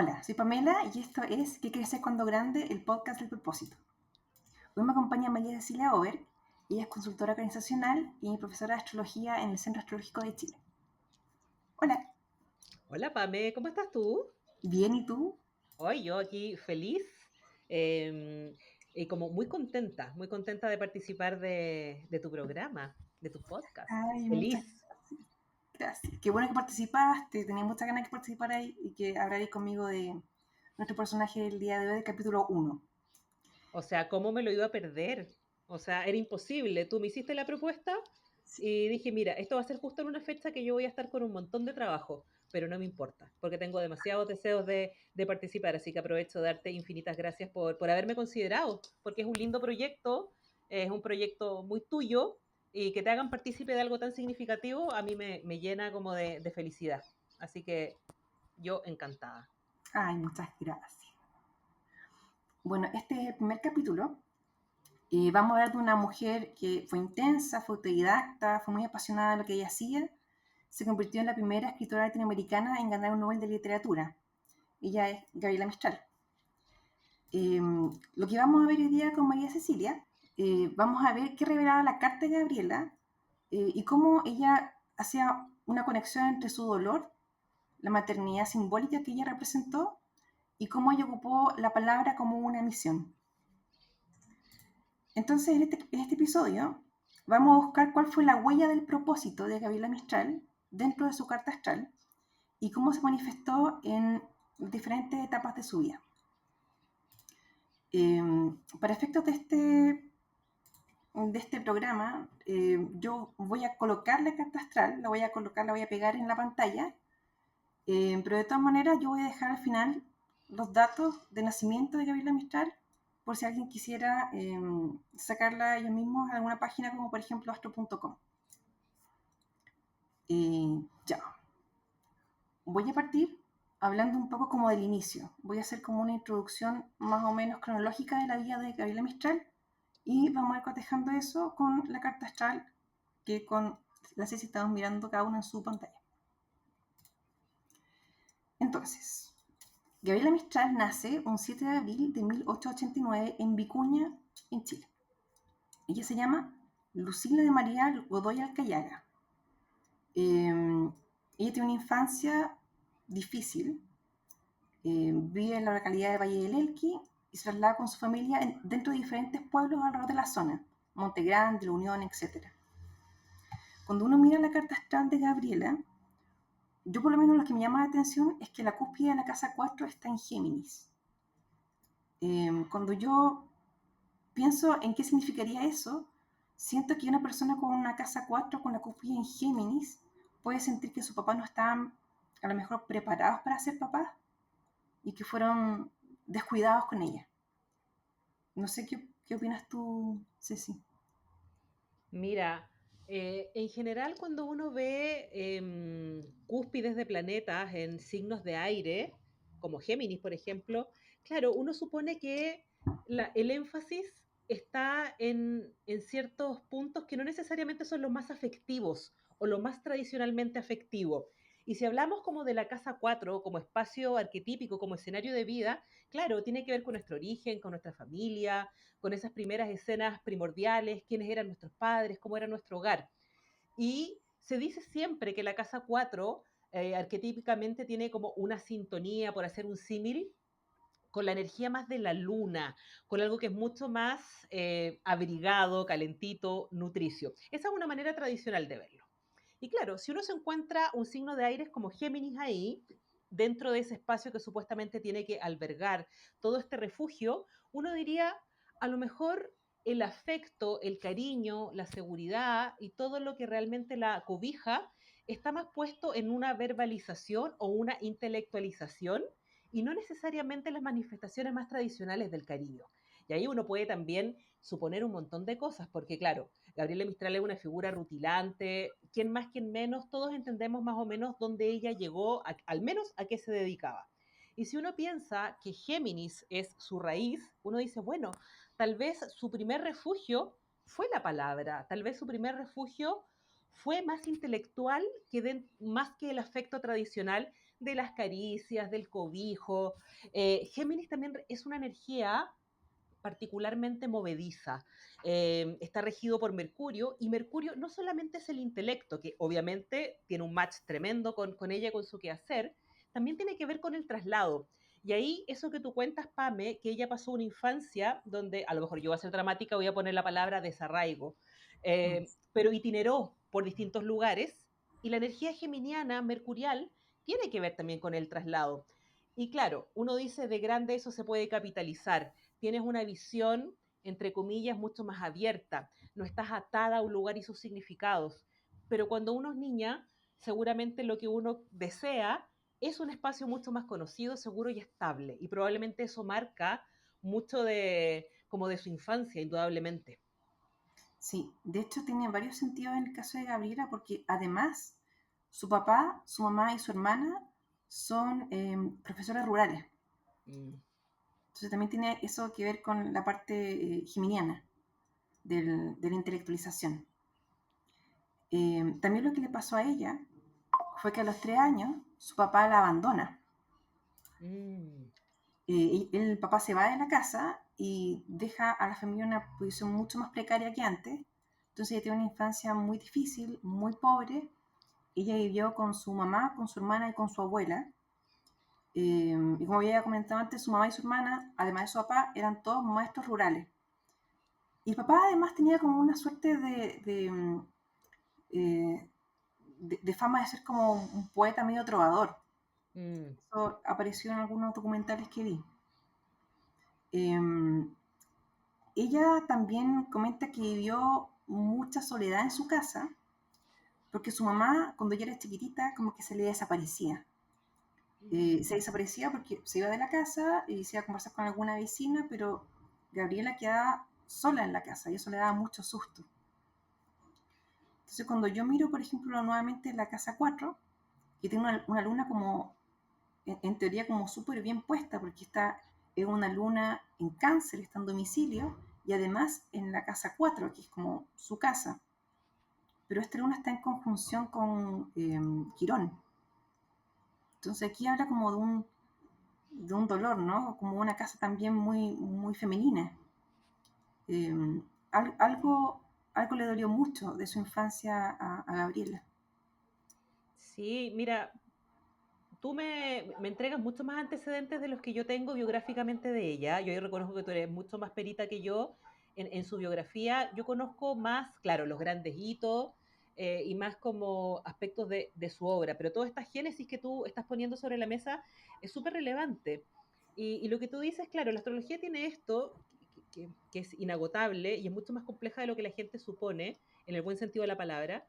Hola, soy Pamela y esto es ¿Qué crecer cuando grande? El podcast del propósito. Hoy me acompaña María Cecilia Over. Ella es consultora organizacional y profesora de astrología en el Centro Astrológico de Chile. Hola, Hola Pame, ¿cómo estás tú? bien, ¿y tú? Hoy yo aquí feliz em, y como muy contenta de participar de tu programa, de tu podcast. Ay, muchas Feliz. gracias. Qué bueno que participaste, tenía muchas ganas de participar ahí y que hablaréis conmigo de nuestro personaje del día de hoy, del capítulo 1. O sea, ¿cómo me lo iba a perder? O sea, era imposible. Tú me hiciste la propuesta Sí. y dije, mira, esto va a ser justo en una fecha que yo voy a estar con un montón de trabajo, pero no me importa, porque tengo demasiados deseos de participar, así que aprovecho de darte infinitas gracias por haberme considerado, porque es un lindo proyecto, es un proyecto muy tuyo y que te hagan partícipe de algo tan significativo, a mí me llena como de felicidad. Así que yo encantada. Ay, muchas gracias. Bueno, este es el primer capítulo. Vamos a hablar de una mujer que fue intensa, fue autodidacta, fue muy apasionada de lo que ella hacía. Se convirtió en la primera escritora latinoamericana en ganar un Nobel de Literatura. Ella es Gabriela Mistral. Eh, lo que vamos a ver hoy día con María Cecilia, vamos a ver qué revelaba la carta de Gabriela y cómo ella hacía una conexión entre su dolor, la maternidad simbólica que ella representó y cómo ella ocupó la palabra como una misión. Entonces, en este episodio vamos a buscar cuál fue la huella del propósito de Gabriela Mistral dentro de su carta astral y cómo se manifestó en diferentes etapas de su vida. Eh, para efectos de este programa, yo voy a colocar la carta astral, la voy a pegar en la pantalla, pero de todas maneras yo voy a dejar al final los datos de nacimiento de Gabriela Mistral por si alguien quisiera sacarla ellos mismos a alguna página como por ejemplo astro.com. Ya, voy a partir hablando un poco como del inicio. Voy a hacer como una introducción más o menos cronológica de la vida de Gabriela Mistral y vamos a ir cotejando eso con la carta astral que con la Ceci estamos mirando cada una en su pantalla. Entonces, Gabriela Mistral nace un 7 de abril de 1889 en Vicuña, en Chile. Ella se llama Lucila de María Godoy Alcayaga. Ella tiene una infancia difícil. Vive en la localidad de Valle del Elqui y se traslada con su familia dentro de diferentes pueblos alrededor de la zona, Monte Grande, La Unión, etc. Cuando uno mira la carta astral de Gabriela, yo por lo menos lo que me llama la atención es que la cúspide de la casa 4 está en Géminis. Cuando yo pienso en qué significaría eso, siento que una persona con una casa 4 con la cúspide en Géminis puede sentir que sus papás no estaban a lo mejor preparados para ser papás y que fueron descuidados con ella. No sé qué opinas tú, Ceci. Mira, en general cuando uno ve cúspides de planetas en signos de aire, como Géminis, por ejemplo, claro, uno supone que el énfasis está en ciertos puntos que no necesariamente son los más afectivos o lo más tradicionalmente afectivo. Y si hablamos como de la casa 4 como espacio arquetípico, como escenario de vida, claro, tiene que ver con nuestro origen, con nuestra familia, con esas primeras escenas primordiales, quiénes eran nuestros padres, cómo era nuestro hogar. Y se dice siempre que la casa 4 arquetípicamente tiene como una sintonía, por hacer un símil, con la energía más de la luna, con algo que es mucho más abrigado, calentito, nutricio. Esa es una manera tradicional de verlo. Y claro, si uno se encuentra un signo de aires como Géminis ahí, dentro de ese espacio que supuestamente tiene que albergar todo este refugio, uno diría, a lo mejor el afecto, el cariño, la seguridad y todo lo que realmente la cobija está más puesto en una verbalización o una intelectualización y no necesariamente las manifestaciones más tradicionales del cariño. Y ahí uno puede también suponer un montón de cosas, porque claro, Gabriela Mistral es una figura rutilante, quien más, quien menos, todos entendemos más o menos dónde ella llegó, al menos a qué se dedicaba. Y si uno piensa que Géminis es su raíz, uno dice, bueno, tal vez su primer refugio fue la palabra, tal vez su primer refugio fue más intelectual más que el afecto tradicional de las caricias, del cobijo. Géminis también es una energía particularmente movediza. Está regido por Mercurio, y Mercurio no solamente es el intelecto, que obviamente tiene un match tremendo con ella, con su quehacer, también tiene que ver con el traslado. Y ahí eso que tú cuentas, Pame, que ella pasó una infancia donde, a lo mejor yo voy a ser dramática, voy a poner la palabra desarraigo, Mm. pero itineró por distintos lugares, y la energía geminiana, mercurial, tiene que ver también con el traslado. Y claro, uno dice de grande eso se puede capitalizar, tienes una visión, entre comillas, mucho más abierta, no estás atada a un lugar y sus significados. Pero cuando uno es niña, seguramente lo que uno desea es un espacio mucho más conocido, seguro y estable. Y probablemente eso marca mucho de, como de su infancia, indudablemente. Sí, de hecho tiene varios sentidos en el caso de Gabriela porque además su papá, su mamá y su hermana son profesores rurales. Mm. Entonces también tiene eso que ver con la parte geminiana de la intelectualización. También lo que le pasó a ella fue que a los 3 años su papá la abandona. Mm. El papá se va de la casa y deja a la familia en una posición mucho más precaria que antes. Entonces ella tiene una infancia muy difícil, muy pobre. Ella vivió con su mamá, con su hermana y con su abuela. Y como había comentado antes, su mamá y su hermana, además de su papá, eran todos maestros rurales. Y el papá además tenía como una suerte eh, de fama de ser como un poeta medio trovador. Mm. Eso apareció en algunos documentales que vi. Eh, Ella también comenta que vivió mucha soledad en su casa, porque su mamá, cuando ella era chiquitita, como que se le desaparecía. Se Mm. desaparecía porque se iba de la casa y se iba a conversar con alguna vecina, pero Gabriela quedaba sola en la casa y eso le daba mucho susto. Entonces, cuando yo miro, por ejemplo, nuevamente la casa 4, que tiene una luna como, en teoría, como súper bien puesta, porque está es una luna en cáncer, está en domicilio, y además en la casa 4 que es como su casa. Pero esta luna está en conjunción con Quirón. Entonces aquí habla como de un dolor, ¿no? Como una casa también muy, muy femenina. Eh, algo, algo le dolió mucho de su infancia a Gabriela. Sí, mira, tú me entregas mucho más antecedentes de los que yo tengo biográficamente de ella. Yo reconozco que tú eres mucho más perita que yo en su biografía. Yo conozco más, claro, los grandes hitos y más como aspectos de su obra, pero toda esta génesis que tú estás poniendo sobre la mesa es súper relevante. Y lo que tú dices, claro, la astrología tiene esto que es inagotable y es mucho más compleja de lo que la gente supone, en el buen sentido de la palabra.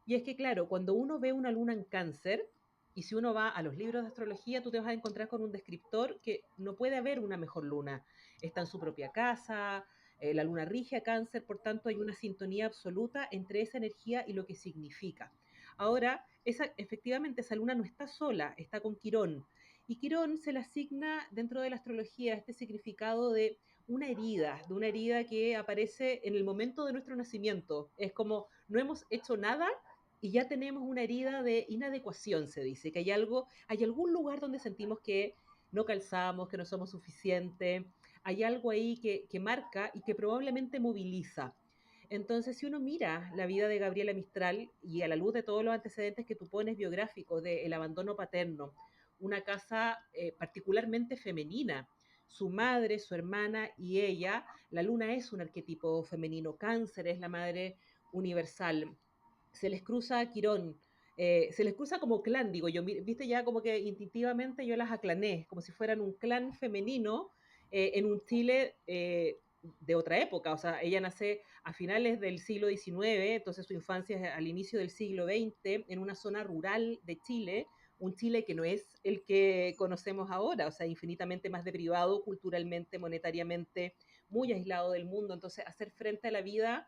Y es que, claro, cuando uno ve una luna en cáncer, y si uno va a los libros de astrología, tú te vas a encontrar con un descriptor que no puede haber una mejor luna. Está en su propia casa, la luna rige a cáncer, por tanto hay una sintonía absoluta entre esa energía y lo que significa. Ahora, efectivamente, esa luna no está sola, está con Quirón. Y Quirón se le asigna dentro de la astrología este significado de una herida que aparece en el momento de nuestro nacimiento. Es como no hemos hecho nada y ya tenemos una herida de inadecuación, se dice, que hay algo, hay algún lugar donde sentimos que no calzamos, que no somos suficientes, hay algo ahí que marca y que probablemente moviliza. Entonces, si uno mira la vida de Gabriela Mistral y a la luz de todos los antecedentes que tú pones biográficos del abandono paterno, una casa particularmente femenina, su madre, su hermana y ella, la luna es un arquetipo femenino, cáncer es la madre universal, se les cruza a Quirón, se les cruza como clan, digo yo, viste ya como que instintivamente yo las aclané, como si fueran un clan femenino en un Chile de otra época, o sea, ella nace a finales del siglo XIX, entonces su infancia es al inicio del siglo XX, en una zona rural de Chile, un Chile que no es el que conocemos ahora, o sea, infinitamente más deprivado culturalmente, monetariamente, muy aislado del mundo, entonces hacer frente a la vida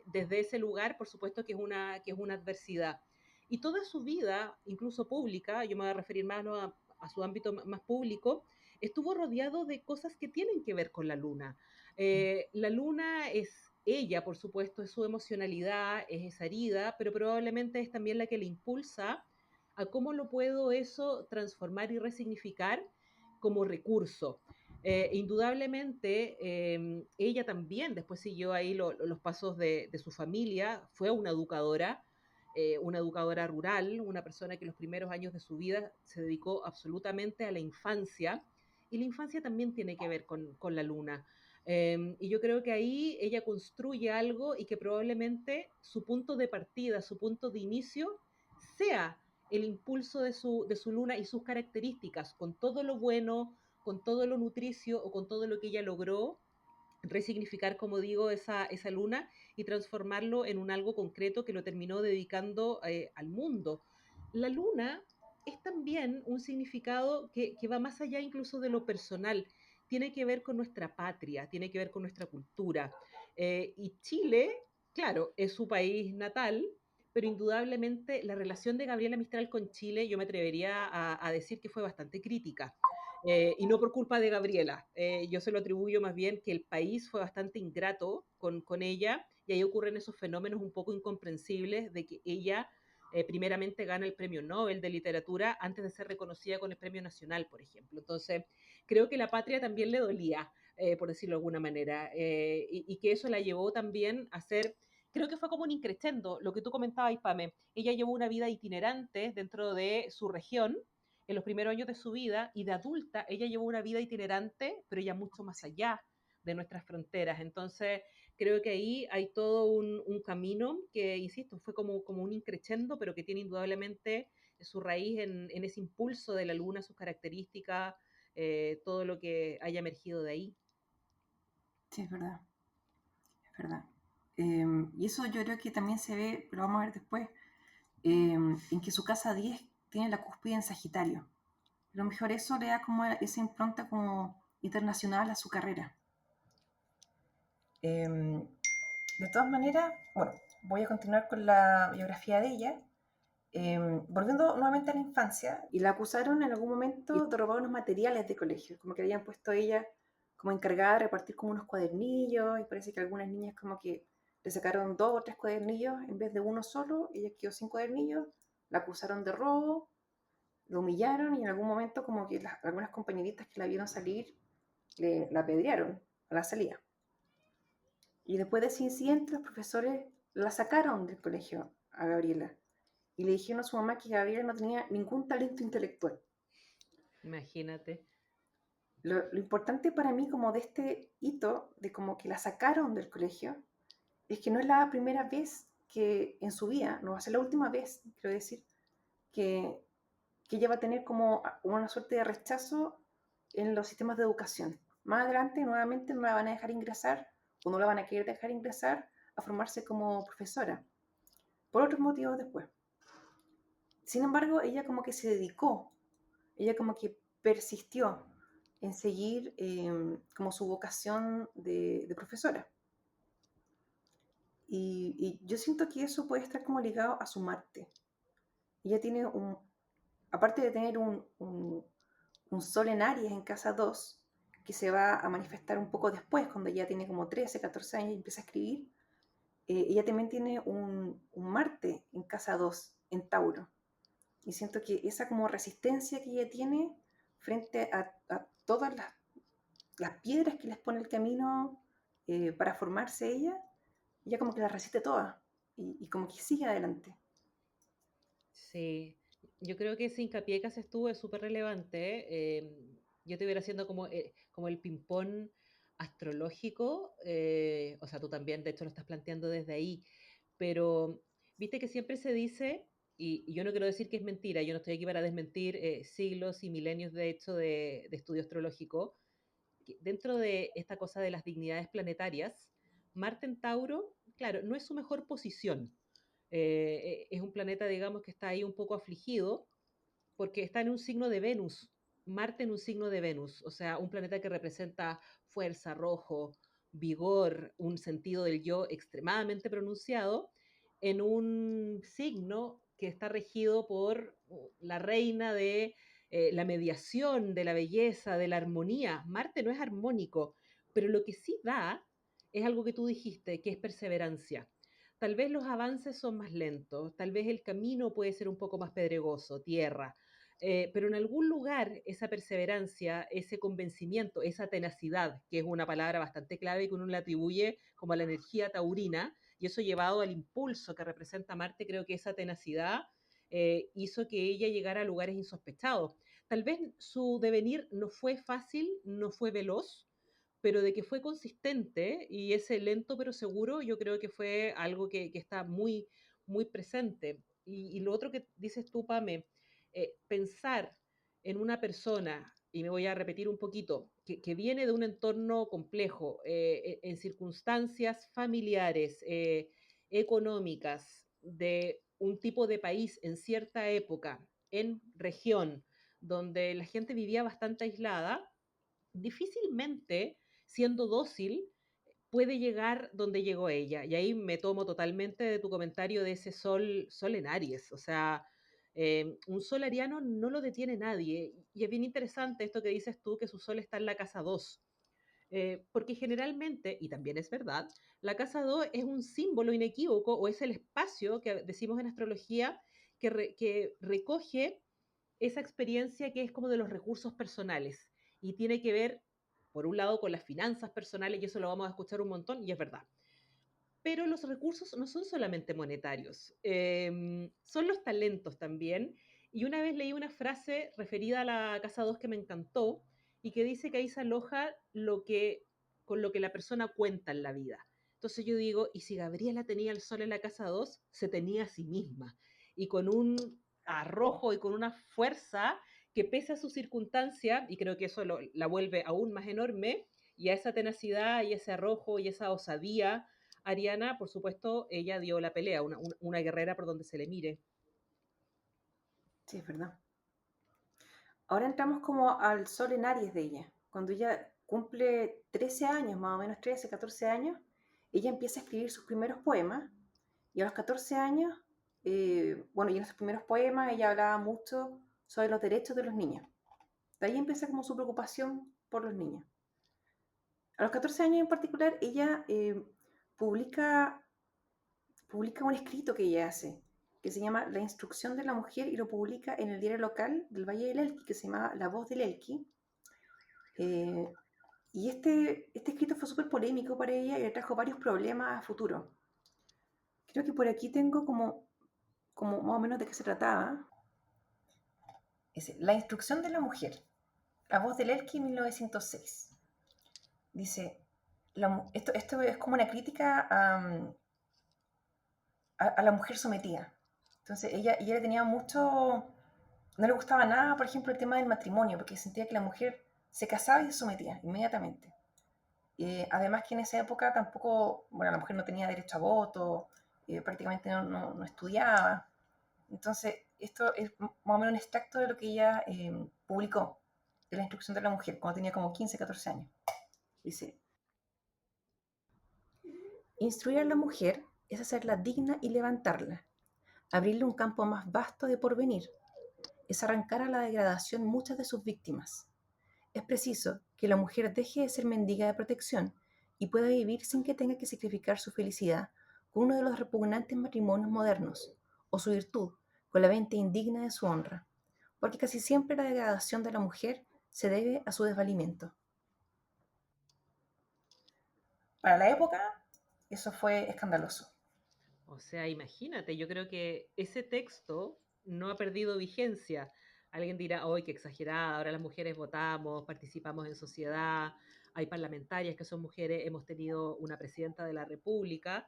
desde ese lugar, por supuesto que es una adversidad. Y toda su vida, incluso pública, yo me voy a referir más, ¿no?, a su ámbito más público, estuvo rodeado de cosas que tienen que ver con la luna. La luna es ella, por supuesto, es su emocionalidad, es esa herida, pero probablemente es también la que le impulsa a cómo lo puedo eso transformar y resignificar como recurso. Indudablemente, ella también después siguió ahí los pasos de su familia, fue una educadora rural, una persona que los primeros años de su vida se dedicó absolutamente a la infancia, y la infancia también tiene que ver con la luna. Y yo creo que ahí ella construye algo y que probablemente su punto de partida, su punto de inicio, sea el impulso de su luna y sus características, con todo lo bueno, con todo lo nutricio o con todo lo que ella logró resignificar, como digo, esa luna y transformarlo en un algo concreto que lo terminó dedicando al mundo. La luna es también un significado que va más allá incluso de lo personal, tiene que ver con nuestra patria, tiene que ver con nuestra cultura. Y Chile, claro, es su país natal, pero indudablemente la relación de Gabriela Mistral con Chile, yo me atrevería a decir que fue bastante crítica. Y no por culpa de Gabriela. Yo se lo atribuyo más bien que el país fue bastante ingrato con ella y ahí ocurren esos fenómenos un poco incomprensibles de que ella primeramente gana el premio Nobel de literatura antes de ser reconocida con el premio nacional, por ejemplo. Entonces, creo que la patria también le dolía, por decirlo de alguna manera, y que eso la llevó también a ser, creo que fue como un increchendo, lo que tú comentabas, Pame. Ella llevó una vida itinerante dentro de su región, en los primeros años de su vida, y de adulta ella llevó una vida itinerante, pero ya mucho más allá de nuestras fronteras. Entonces, creo que ahí hay todo un camino que, insisto, fue como un increchendo, pero que tiene indudablemente su raíz en ese impulso de la luna, sus características, todo lo que haya emergido de ahí. Sí, es verdad, es verdad. Y eso yo creo que también se ve, lo vamos a ver después, en que su casa 10 tiene la cúspide en Sagitario. A lo mejor eso le da como esa impronta como internacional a su carrera. De todas maneras, bueno, voy a continuar con la biografía de ella. Volviendo nuevamente a la infancia, y la acusaron en algún momento de robar unos materiales de colegio, como que habían puesto a ella como encargada de repartir como unos cuadernillos, y parece que algunas niñas como que le sacaron 2 o 3 cuadernillos en vez de uno solo, ella quedó sin cuadernillos, la acusaron de robo, lo humillaron y en algún momento como que algunas compañeritas que la vieron salir la apedrearon a la salida. Y después de ese incidente los profesores la sacaron del colegio a Gabriela y le dijeron a su mamá que Gabriela no tenía ningún talento intelectual. Imagínate. Lo importante para mí como de este hito, de como que la sacaron del colegio, es que no es la primera vez que en su vida, no va a ser la última vez, quiero decir, que, que ella va a tener como una suerte de rechazo en los sistemas de educación. Más adelante, nuevamente, no la van a dejar ingresar o no la van a querer dejar ingresar a formarse como profesora, por otros motivos después. Sin embargo, ella como que se dedicó, ella como que persistió en seguir como su vocación de profesora. Y yo siento que eso puede estar como ligado a su Marte. Ella tiene aparte de tener un Sol en Aries en casa 2 que se va a manifestar un poco después, cuando ella tiene como 13, 14 años y empieza a escribir, ella también tiene un Marte en casa 2 en Tauro. Y siento que esa como resistencia que ella tiene frente a todas las piedras que les pone el camino para formarse ella como que las resiste todas y como que sigue adelante. Sí, yo creo que ese hincapié que haces tú es súper relevante. Yo te hubiera haciendo como el ping-pong astrológico, o sea, tú también, de hecho, lo estás planteando desde ahí, pero viste que siempre se dice, y yo no quiero decir que es mentira, yo no estoy aquí para desmentir siglos y milenios, de hecho, de estudio astrológico, que dentro de esta cosa de las dignidades planetarias, Marte en Tauro, claro, no es su mejor posición. Es un planeta, digamos, que está ahí un poco afligido porque está en un signo de Venus, Marte en un signo de Venus, o sea, un planeta que representa fuerza, rojo, vigor, un sentido del yo extremadamente pronunciado, en un signo que está regido por la reina de la mediación, de la belleza, de la armonía. Marte no es armónico, pero lo que sí da es algo que tú dijiste, que es perseverancia. tal vez los avances son más lentos, tal vez el camino puede ser un poco más pedregoso, tierra, pero en algún lugar esa perseverancia, ese convencimiento, esa tenacidad, que es una palabra bastante clave que uno le atribuye como a la energía taurina, y eso llevado al impulso que representa Marte, creo que esa tenacidad hizo que ella llegara a lugares insospechados. Tal vez su devenir no fue fácil, no fue veloz, pero de que fue consistente y ese lento pero seguro, yo creo que fue algo que está muy, muy presente. Y lo otro que dices tú, Pame, pensar en una persona, y me voy a repetir un poquito, que viene de un entorno complejo, en circunstancias familiares, económicas, de un tipo de país en cierta época, en región, donde la gente vivía bastante aislada, difícilmente, siendo dócil, puede llegar donde llegó ella. Y ahí me tomo totalmente de tu comentario de ese sol en Aries. O sea, un sol ariano no lo detiene nadie. Y es bien interesante esto que dices tú, que su sol está en la casa 2. Porque generalmente, y también es verdad, la casa 2 es un símbolo inequívoco o es el espacio que decimos en astrología que recoge esa experiencia que es como de los recursos personales y tiene que ver, por un lado, con las finanzas personales, y eso lo vamos a escuchar un montón, y es verdad. Pero los recursos no son solamente monetarios, son los talentos también. Y una vez leí una frase referida a la casa 2 que me encantó y que dice que ahí se aloja con lo que la persona cuenta en la vida. Entonces yo digo, ¿y si Gabriela tenía el sol en la casa 2, se tenía a sí misma? Y con un arrojo y con una fuerza que pese a su circunstancia, y creo que eso la vuelve aún más enorme, y a esa tenacidad y ese arrojo y esa osadía Ariana, por supuesto, ella dio la pelea, una guerrera por donde se le mire. Sí, es verdad. Ahora entramos como al sol en Aries de ella. Cuando ella cumple 13 años, más o menos 13, 14 años, ella empieza a escribir sus primeros poemas y a los 14 años, bueno, y en esos primeros poemas ella hablaba mucho sobre los derechos de los niños. De ahí empieza como su preocupación por los niños. A los 14 años en particular, ella publica, publica un escrito que ella hace, que se llama La instrucción de la mujer, y lo publica en el diario local del Valle del Elqui, que se llama La Voz del Elqui. Eh, y este escrito fue súper polémico para ella y le trajo varios problemas a futuro. Creo que por aquí tengo como más o menos de qué se trataba. Dice, La instrucción de la mujer, La Voz del Elqui, 1906. Dice, esto es como una crítica a la mujer sometida. Entonces ella le tenía mucho, no le gustaba nada, por ejemplo, el tema del matrimonio, porque sentía que la mujer se casaba y se sometía inmediatamente. Además que en esa época tampoco, bueno, la mujer no tenía derecho a voto, prácticamente no estudiaba. Entonces, esto es más o menos un extracto de lo que ella publicó, de la instrucción de la mujer, cuando tenía como 15, 14 años. Dice, instruir a la mujer es hacerla digna y levantarla, abrirle un campo más vasto de porvenir, es arrancar a la degradación muchas de sus víctimas. Es preciso que la mujer deje de ser mendiga de protección y pueda vivir sin que tenga que sacrificar su felicidad con uno de los repugnantes matrimonios modernos, o su virtud con la venta indigna de su honra, porque casi siempre la degradación de la mujer se debe a su desvalimiento. Para la época, eso fue escandaloso. O sea, imagínate, yo creo que ese texto no ha perdido vigencia. Alguien dirá, ¡ay, qué exagerada! Ahora las mujeres votamos, participamos en sociedad, hay parlamentarias que son mujeres, hemos tenido una presidenta de la República,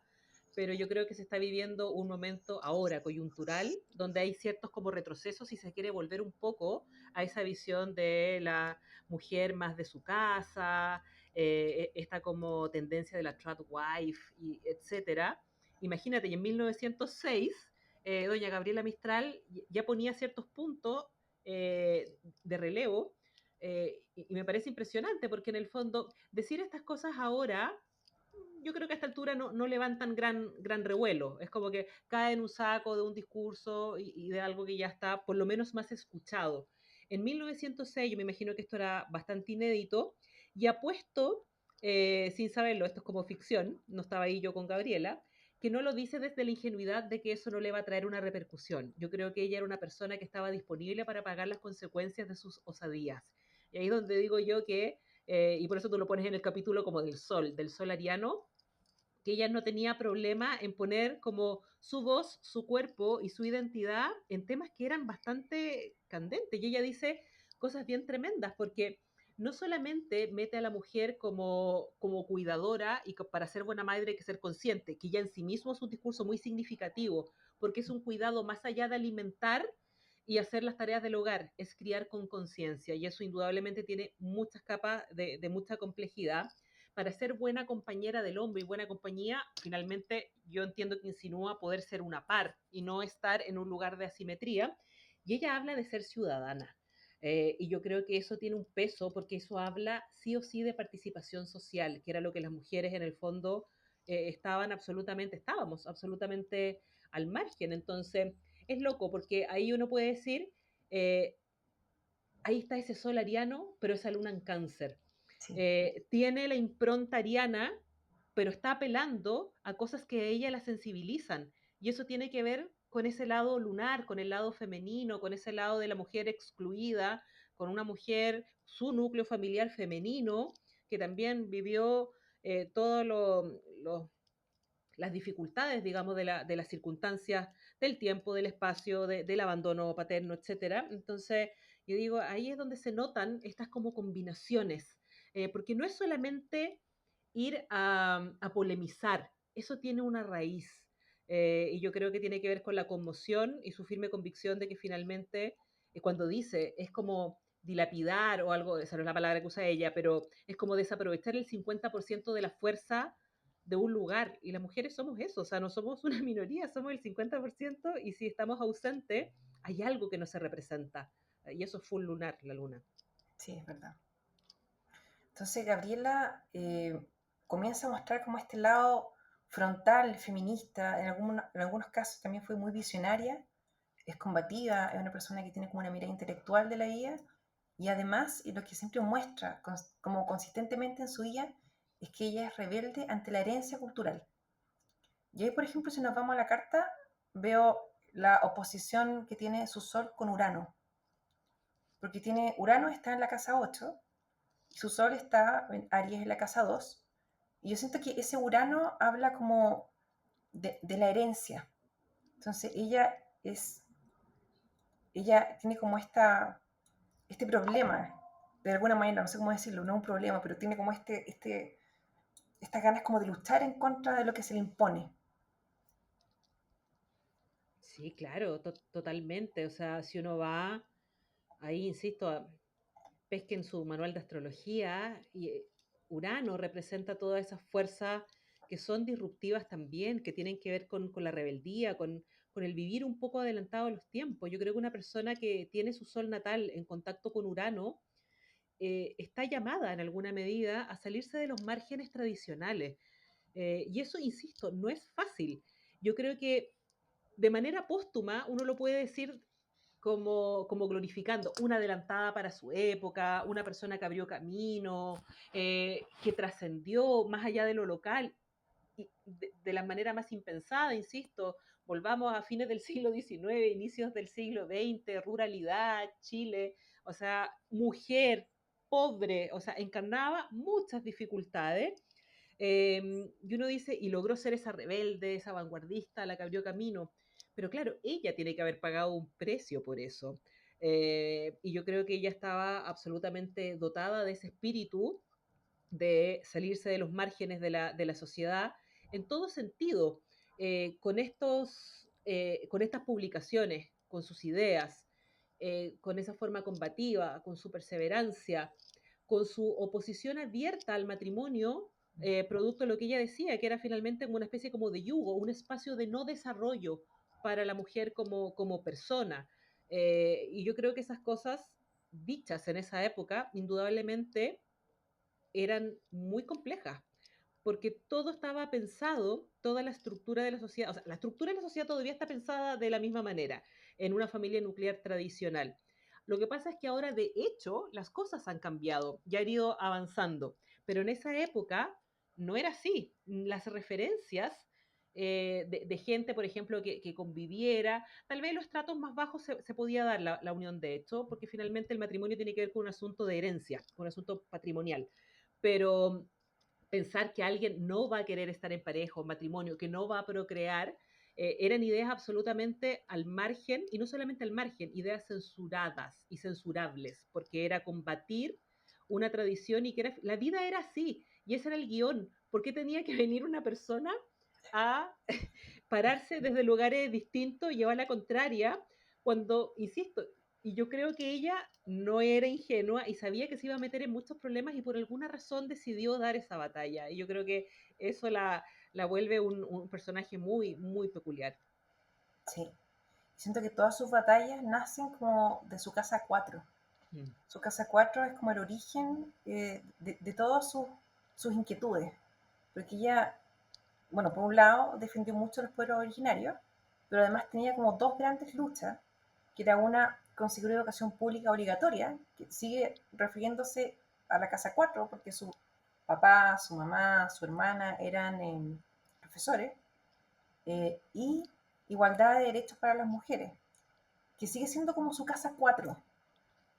pero yo creo que se está viviendo un momento ahora coyuntural donde hay ciertos como retrocesos y se quiere volver un poco a esa visión de la mujer más de su casa, esta como tendencia de la trad wife, y etcétera. Imagínate, y en 1906, doña Gabriela Mistral ya ponía ciertos puntos de relevo, y me parece impresionante porque en el fondo decir estas cosas ahora, yo creo que a esta altura no levantan gran revuelo, es como que cae en un saco de un discurso y de algo que ya está por lo menos más escuchado. En 1906, yo me imagino que esto era bastante inédito, y apuesto, sin saberlo, esto es como ficción, no estaba ahí yo con Gabriela, que no lo dice desde la ingenuidad de que eso no le va a traer una repercusión. Yo creo que ella era una persona que estaba disponible para pagar las consecuencias de sus osadías. Y ahí es donde digo yo que, y por eso tú lo pones en el capítulo como del sol ariano, que ella no tenía problema en poner como su voz, su cuerpo y su identidad en temas que eran bastante candentes. Y ella dice cosas bien tremendas, porque no solamente mete a la mujer como cuidadora y para ser buena madre hay que ser consciente, que ya en sí mismo es un discurso muy significativo, porque es un cuidado más allá de alimentar y hacer las tareas del hogar, es criar con conciencia, y eso indudablemente tiene muchas capas de mucha complejidad. Para ser buena compañera del hombre y buena compañía, finalmente yo entiendo que insinúa poder ser una par y no estar en un lugar de asimetría. Y ella habla de ser ciudadana. Y yo creo que eso tiene un peso porque eso habla sí o sí de participación social, que era lo que las mujeres en el fondo estábamos absolutamente al margen. Entonces, es loco porque ahí uno puede decir, eh, ahí está ese sol ariano, pero esa luna en cáncer. Sí, Tiene la impronta ariana, pero está apelando a cosas que a ella la sensibilizan. Y eso tiene que ver con ese lado lunar, con el lado femenino, con ese lado de la mujer excluida, con una mujer, su núcleo familiar femenino, que también vivió todas las dificultades, digamos, de las circunstancias, del tiempo, del espacio, del abandono paterno, etcétera. Entonces, yo digo, ahí es donde se notan estas como combinaciones, porque no es solamente ir a polemizar, eso tiene una raíz. Y yo creo que tiene que ver con la conmoción y su firme convicción de que finalmente, cuando dice, es como dilapidar o algo, esa no es la palabra que usa ella, pero es como desaprovechar el 50% de la fuerza de un lugar. Y las mujeres somos eso, o sea, no somos una minoría, somos el 50% y si estamos ausentes, hay algo que no se representa. Y eso es full lunar, la luna. sí, es verdad. Entonces Gabriela comienza a mostrar como este lado frontal, feminista, en algunos casos también fue muy visionaria, es combativa, es una persona que tiene como una mirada intelectual de la vida y además, y lo que siempre muestra como consistentemente en su vida, es que ella es rebelde ante la herencia cultural. Y ahí, por ejemplo, si nos vamos a la carta, veo la oposición que tiene su sol con Urano, porque tiene Urano está en la casa 8 y su sol está en Aries en la casa 2. Y yo siento que ese Urano habla como de la herencia. Entonces ella tiene como este problema, de alguna manera, no sé cómo decirlo, no es un problema, pero tiene como estas ganas como de luchar en contra de lo que se le impone. Sí, claro, totalmente. O sea, si uno va, ahí insisto, pesquen su manual de astrología y Urano representa todas esas fuerzas que son disruptivas también, que tienen que ver con la rebeldía, con el vivir un poco adelantado a los tiempos. Yo creo que una persona que tiene su sol natal en contacto con Urano está llamada en alguna medida a salirse de los márgenes tradicionales. Y eso, insisto, no es fácil. Yo creo que de manera póstuma uno lo puede decir como glorificando, una adelantada para su época, una persona que abrió camino, que trascendió más allá de lo local y de la manera más impensada, insisto, volvamos a fines del siglo XIX, inicios del siglo XX, ruralidad, Chile, o sea, mujer, pobre, o sea, encarnaba muchas dificultades. Y uno dice, y logró ser esa rebelde, esa vanguardista, la que abrió camino. Pero claro, ella tiene que haber pagado un precio por eso. Y yo creo que ella estaba absolutamente dotada de ese espíritu de salirse de los márgenes de la sociedad en todo sentido, con estas publicaciones, con sus ideas, con esa forma combativa, con su perseverancia, con su oposición abierta al matrimonio, producto de lo que ella decía, que era finalmente una especie como de yugo, un espacio de no desarrollo para la mujer como persona. Y yo creo que esas cosas dichas en esa época, indudablemente, eran muy complejas, porque todo estaba pensado, toda la estructura de la sociedad, o sea, la estructura de la sociedad todavía está pensada de la misma manera, en una familia nuclear tradicional. Lo que pasa es que ahora, de hecho, las cosas han cambiado, ya han ido avanzando, pero en esa época no era así. Las referencias de gente, por ejemplo, que conviviera. Tal vez los tratos más bajos se podía dar la unión de hecho, porque finalmente el matrimonio tiene que ver con un asunto de herencia, con un asunto patrimonial. Pero pensar que alguien no va a querer estar en pareja o en matrimonio, que no va a procrear, eran ideas absolutamente al margen, y no solamente al margen, ideas censuradas y censurables, porque era combatir una tradición y que era, la vida era así, y ese era el guión. ¿Por qué tenía que venir una persona a pararse desde lugares distintos y llevar la contraria cuando, insisto, y yo creo que ella no era ingenua y sabía que se iba a meter en muchos problemas y por alguna razón decidió dar esa batalla. Y yo creo que eso la vuelve un personaje muy, muy peculiar. Sí. Siento que todas sus batallas nacen como de su casa 4. Mm. Su casa 4 es como el origen de todas sus inquietudes. Porque ella, bueno, por un lado defendió mucho los pueblos originarios, pero además tenía como dos grandes luchas, que era una conseguir educación pública obligatoria, que sigue refiriéndose a la casa 4, porque su papá, su mamá, su hermana eran profesores, y igualdad de derechos para las mujeres, que sigue siendo como su casa 4.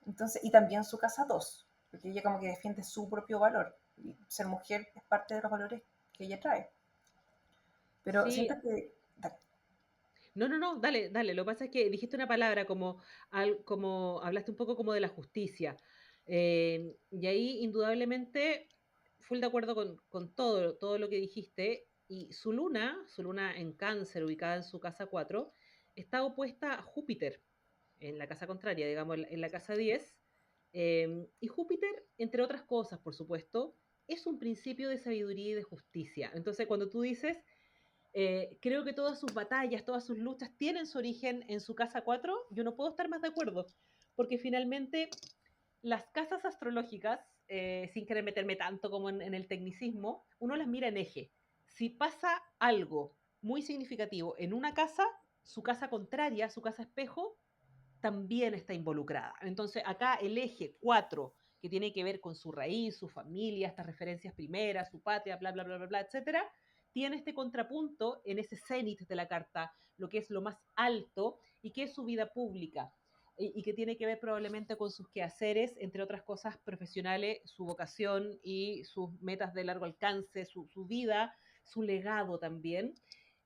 Entonces, y también su casa 2, porque ella como que defiende su propio valor. Y ser mujer es parte de los valores que ella trae. Pero Sí, siento que... no, no, no, dale, dale. Lo que pasa es que dijiste una palabra como, como hablaste un poco como de la justicia. Y ahí indudablemente full de acuerdo con todo lo que dijiste. Y su luna en Cáncer, ubicada en su casa 4 está opuesta a Júpiter, en la casa contraria, digamos, en la casa 10. Y Júpiter, entre otras cosas, por supuesto, es un principio de sabiduría y de justicia. Entonces, cuando tú dices creo que todas sus batallas, todas sus luchas tienen su origen en su casa 4. Yo no puedo estar más de acuerdo, porque finalmente las casas astrológicas, sin querer meterme tanto como en el tecnicismo, uno las mira en eje. Si pasa algo muy significativo en una casa, su casa contraria, su casa espejo, también está involucrada. Entonces, acá el eje 4 que tiene que ver con su raíz, su familia, estas referencias primeras, su patria, bla, bla, bla, bla, bla, etcétera, tiene este contrapunto en ese cenit de la carta, lo que es lo más alto y que es su vida pública y que tiene que ver probablemente con sus quehaceres, entre otras cosas profesionales, su vocación y sus metas de largo alcance, su vida, su legado también.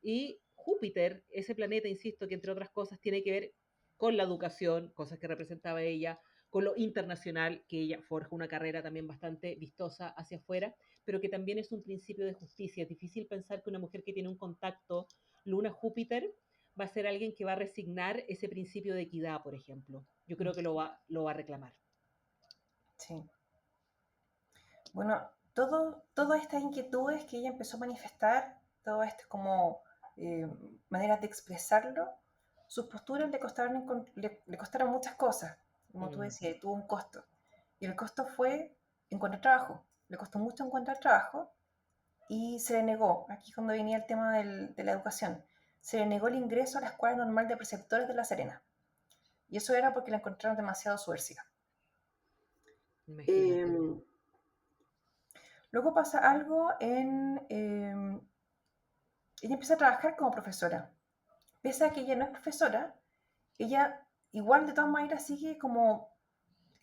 Y Júpiter, ese planeta, insisto, que entre otras cosas tiene que ver con la educación, cosas que representaba ella, con lo internacional, que ella forja una carrera también bastante vistosa hacia afuera, pero que también es un principio de justicia. Es difícil pensar que una mujer que tiene un contacto Luna-Júpiter va a ser alguien que va a resignar ese principio de equidad, por ejemplo. Yo creo que lo va a reclamar. Sí. Bueno, todas estas inquietudes que ella empezó a manifestar, todas estas como eh, maneras de expresarlo, sus posturas le costaron muchas cosas, como tú Mm. decías, tuvo un costo. Y el costo fue encontrar trabajo. Le costó mucho encontrar trabajo y se le negó, aquí es cuando venía el tema de la educación, se le negó el ingreso a la Escuela Normal de Preceptores de La Serena. Y eso era porque la encontraron demasiado subversiva. Imagínate. Eh, Luego pasa algo ella empieza a trabajar como profesora. Pese a que ella no es profesora, ella igual de todas maneras sigue como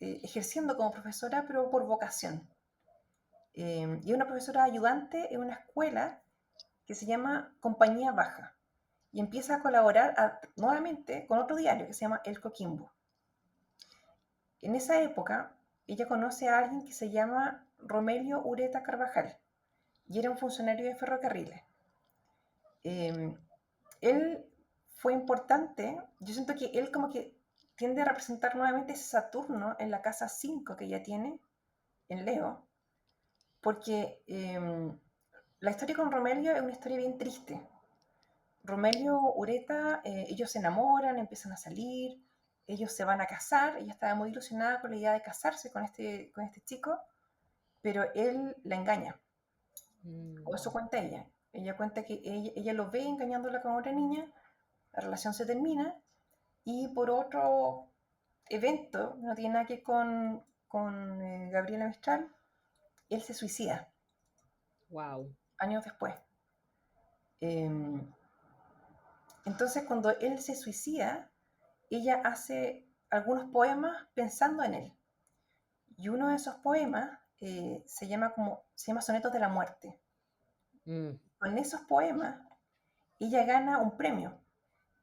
ejerciendo como profesora, pero por vocación. Y es una profesora ayudante en una escuela que se llama Compañía Baja. Y empieza a colaborar nuevamente con otro diario que se llama El Coquimbo. En esa época, ella conoce a alguien que se llama Romelio Ureta Carvajal y era un funcionario de ferrocarriles. Eh, Él fue importante, yo siento que él como que tiende a representar nuevamente ese Saturno en la casa 5 que ella tiene en Leo, porque la historia con Romelio es una historia bien triste. Romelio Ureta, ellos se enamoran, empiezan a salir, ellos se van a casar, ella estaba muy ilusionada con la idea de casarse con este chico, pero él la engaña, o Mm. eso cuenta ella. Ella cuenta que ella lo ve engañándola con otra niña, la relación se termina y por otro evento, no tiene nada que ver con Gabriela Mistral, él se suicida Wow. años después. Em, entonces, cuando él se suicida, ella hace algunos poemas pensando en él. Y uno de esos poemas se llama Sonetos de la Muerte. Mm, Con esos poemas, ella gana un premio,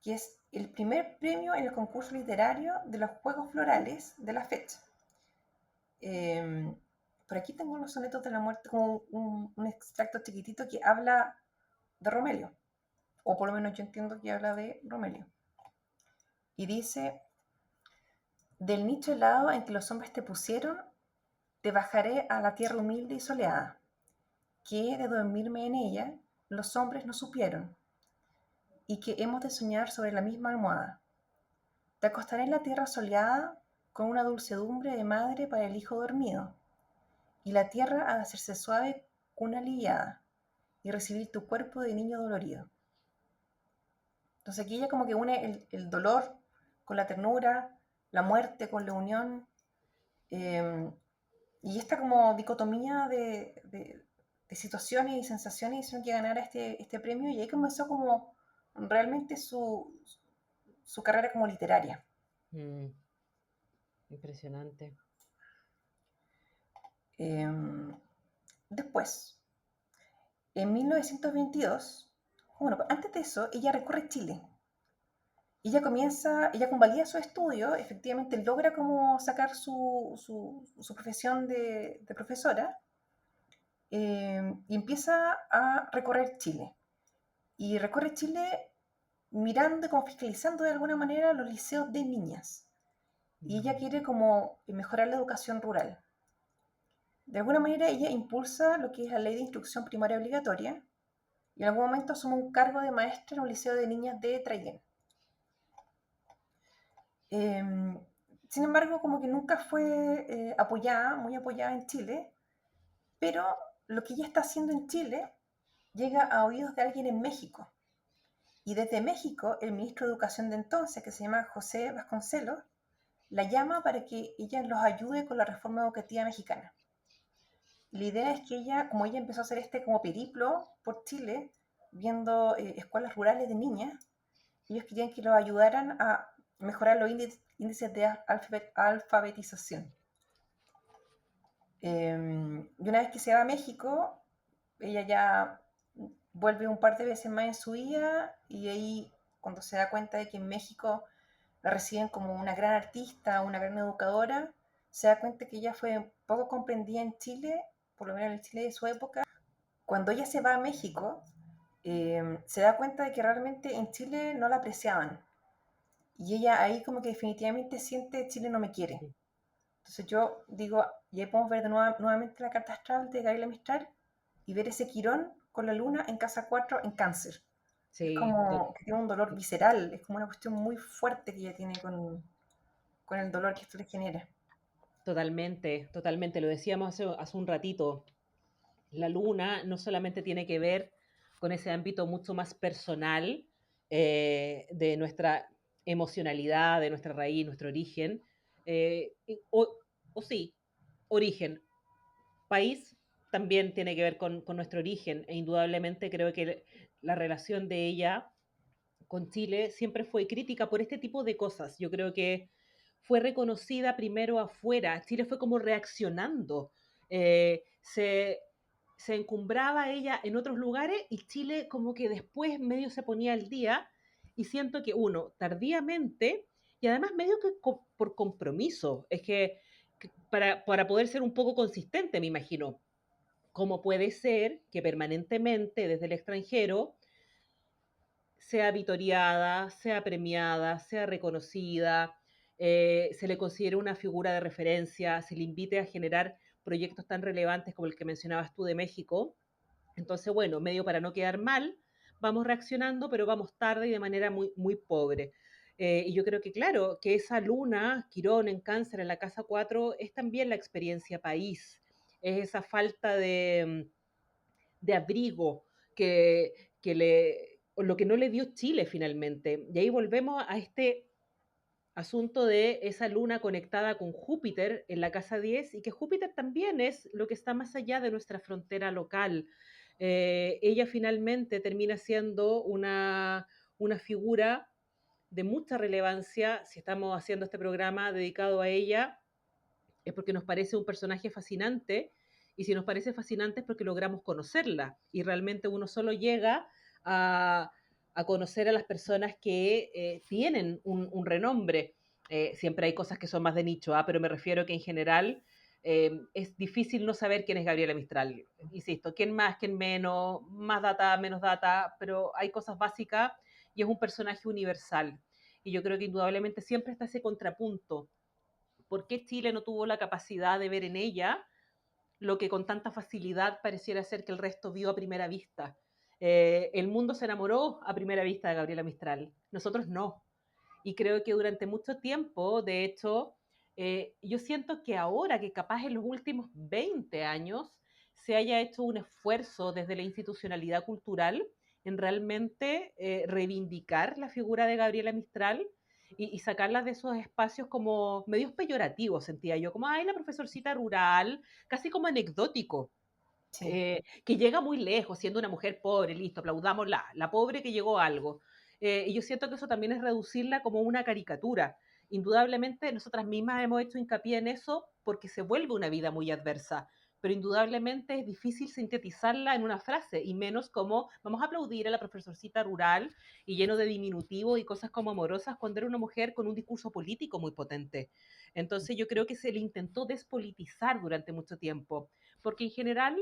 que es el primer premio en el concurso literario de los Juegos Florales de la fecha. Por aquí tengo los sonetos de la muerte, como un extracto chiquitito que habla de Romelio, o por lo menos yo entiendo que habla de Romelio. Y dice, del nicho helado en que los hombres te pusieron, te bajaré a la tierra humilde y soleada, que de dormirme en ella los hombres no supieron, y que hemos de soñar sobre la misma almohada. Te acostaré en la tierra soleada con una dulcedumbre de madre para el hijo dormido, y la tierra ha de hacerse suave cuna aliviada, y recibir tu cuerpo de niño dolorido. Entonces aquí ella como que une el dolor con la ternura, la muerte con la unión, eh, y esta como dicotomía de situaciones y sensaciones hicieron que ganara este premio, y ahí comenzó como realmente su carrera como literaria. mm, impresionante. Eh, Después, en 1922, bueno, antes de eso, ella recorre Chile. Ella convalida su estudio, efectivamente logra como sacar su profesión de profesora, y empieza a recorrer Chile. Y recorre Chile mirando y como fiscalizando de alguna manera los liceos de niñas. Y ella Mm, quiere como mejorar la educación rural. De alguna manera ella impulsa lo que es la ley de instrucción primaria obligatoria y en algún momento asume un cargo de maestra en un liceo de niñas de Traiguén. Eh, Sin embargo, como que nunca fue apoyada, muy apoyada en Chile, pero lo que ella está haciendo en Chile llega a oídos de alguien en México. Y desde México, el ministro de Educación de entonces, que se llama José Vasconcelos, la llama para que ella los ayude con la reforma educativa mexicana. La idea es que ella, como ella empezó a hacer este como periplo por Chile, viendo escuelas rurales de niñas, ellos querían que los ayudaran a mejorar los índices de alfabetización. Y una vez que se va a México, ella ya vuelve un par de veces más en su vida y ahí cuando se da cuenta de que en México la reciben como una gran artista, una gran educadora, se da cuenta que ella fue poco comprendida en Chile, por lo menos en el Chile de su época. Cuando ella se va a México, se da cuenta de que realmente en Chile no la apreciaban. Y ella ahí como que definitivamente siente Chile no me quiere. mm. Entonces yo digo, y ahí podemos ver nuevamente la carta astral de Gabriela Mistral y ver ese Quirón con la luna en casa 4 en cáncer. Es Sí, como que tiene un dolor visceral, es como una cuestión muy fuerte que ella tiene con el dolor que esto le genera. totalmente, totalmente. Lo decíamos hace un ratito. La luna no solamente tiene que ver con ese ámbito mucho más personal de nuestra emocionalidad, de nuestra raíz, nuestro origen, o sí, origen. País también tiene que ver con nuestro origen e indudablemente creo que la relación de ella con Chile siempre fue crítica por este tipo de cosas. Yo creo que fue reconocida primero afuera. Chile fue como reaccionando. Se encumbraba ella en otros lugares y Chile como que después medio se ponía al día y siento que uno, tardíamente y además medio que por compromiso, es que para poder ser un poco consistente, me imagino. ¿Cómo puede ser que permanentemente desde el extranjero sea vitoriada, sea premiada, sea reconocida, se le considere una figura de referencia, se le invite a generar proyectos tan relevantes como el que mencionabas tú de México? Entonces, bueno, medio para no quedar mal, vamos reaccionando, pero vamos tarde y de manera muy, muy pobre. Y yo creo que, claro, que esa luna, Quirón en Cáncer, en la casa 4 es también la experiencia país, es esa falta de abrigo que o lo que no le dio Chile finalmente. Y ahí volvemos a este asunto de esa luna conectada con Júpiter en la casa 10 y que Júpiter también es lo que está más allá de nuestra frontera local. ella finalmente termina siendo una figura de mucha relevancia. Si estamos haciendo este programa dedicado a ella, es porque nos parece un personaje fascinante, y si nos parece fascinante es porque logramos conocerla, y realmente uno solo llega a, a conocer a las personas que tienen un renombre. Siempre hay cosas que son más de nicho, pero me refiero que en general es difícil no saber quién es Gabriela Mistral. Insisto, quién más, quién menos, más data, menos data, pero hay cosas básicas y es un personaje universal. Y yo creo que indudablemente siempre está ese contrapunto. ¿Por qué Chile no tuvo la capacidad de ver en ella lo que con tanta facilidad pareciera ser que el resto vio a primera vista? El mundo se enamoró a primera vista de Gabriela Mistral, nosotros no. Y creo que durante mucho tiempo, de hecho, yo siento que ahora, que capaz en los últimos 20 años, se haya hecho un esfuerzo desde la institucionalidad cultural en realmente reivindicar la figura de Gabriela Mistral y sacarla de esos espacios como medios peyorativos, sentía yo, como, ay, la profesorcita rural, casi como anecdótico, Sí, que llega muy lejos, siendo una mujer pobre, listo, aplaudámosla, la pobre que llegó a algo. Y yo siento que eso también es reducirla como una caricatura. Indudablemente, nosotras mismas hemos hecho hincapié en eso porque se vuelve una vida muy adversa, pero indudablemente es difícil sintetizarla en una frase, y menos como vamos a aplaudir a la profesorcita rural y lleno de diminutivo y cosas como amorosas cuando era una mujer con un discurso político muy potente. Entonces yo creo que se le intentó despolitizar durante mucho tiempo, porque en general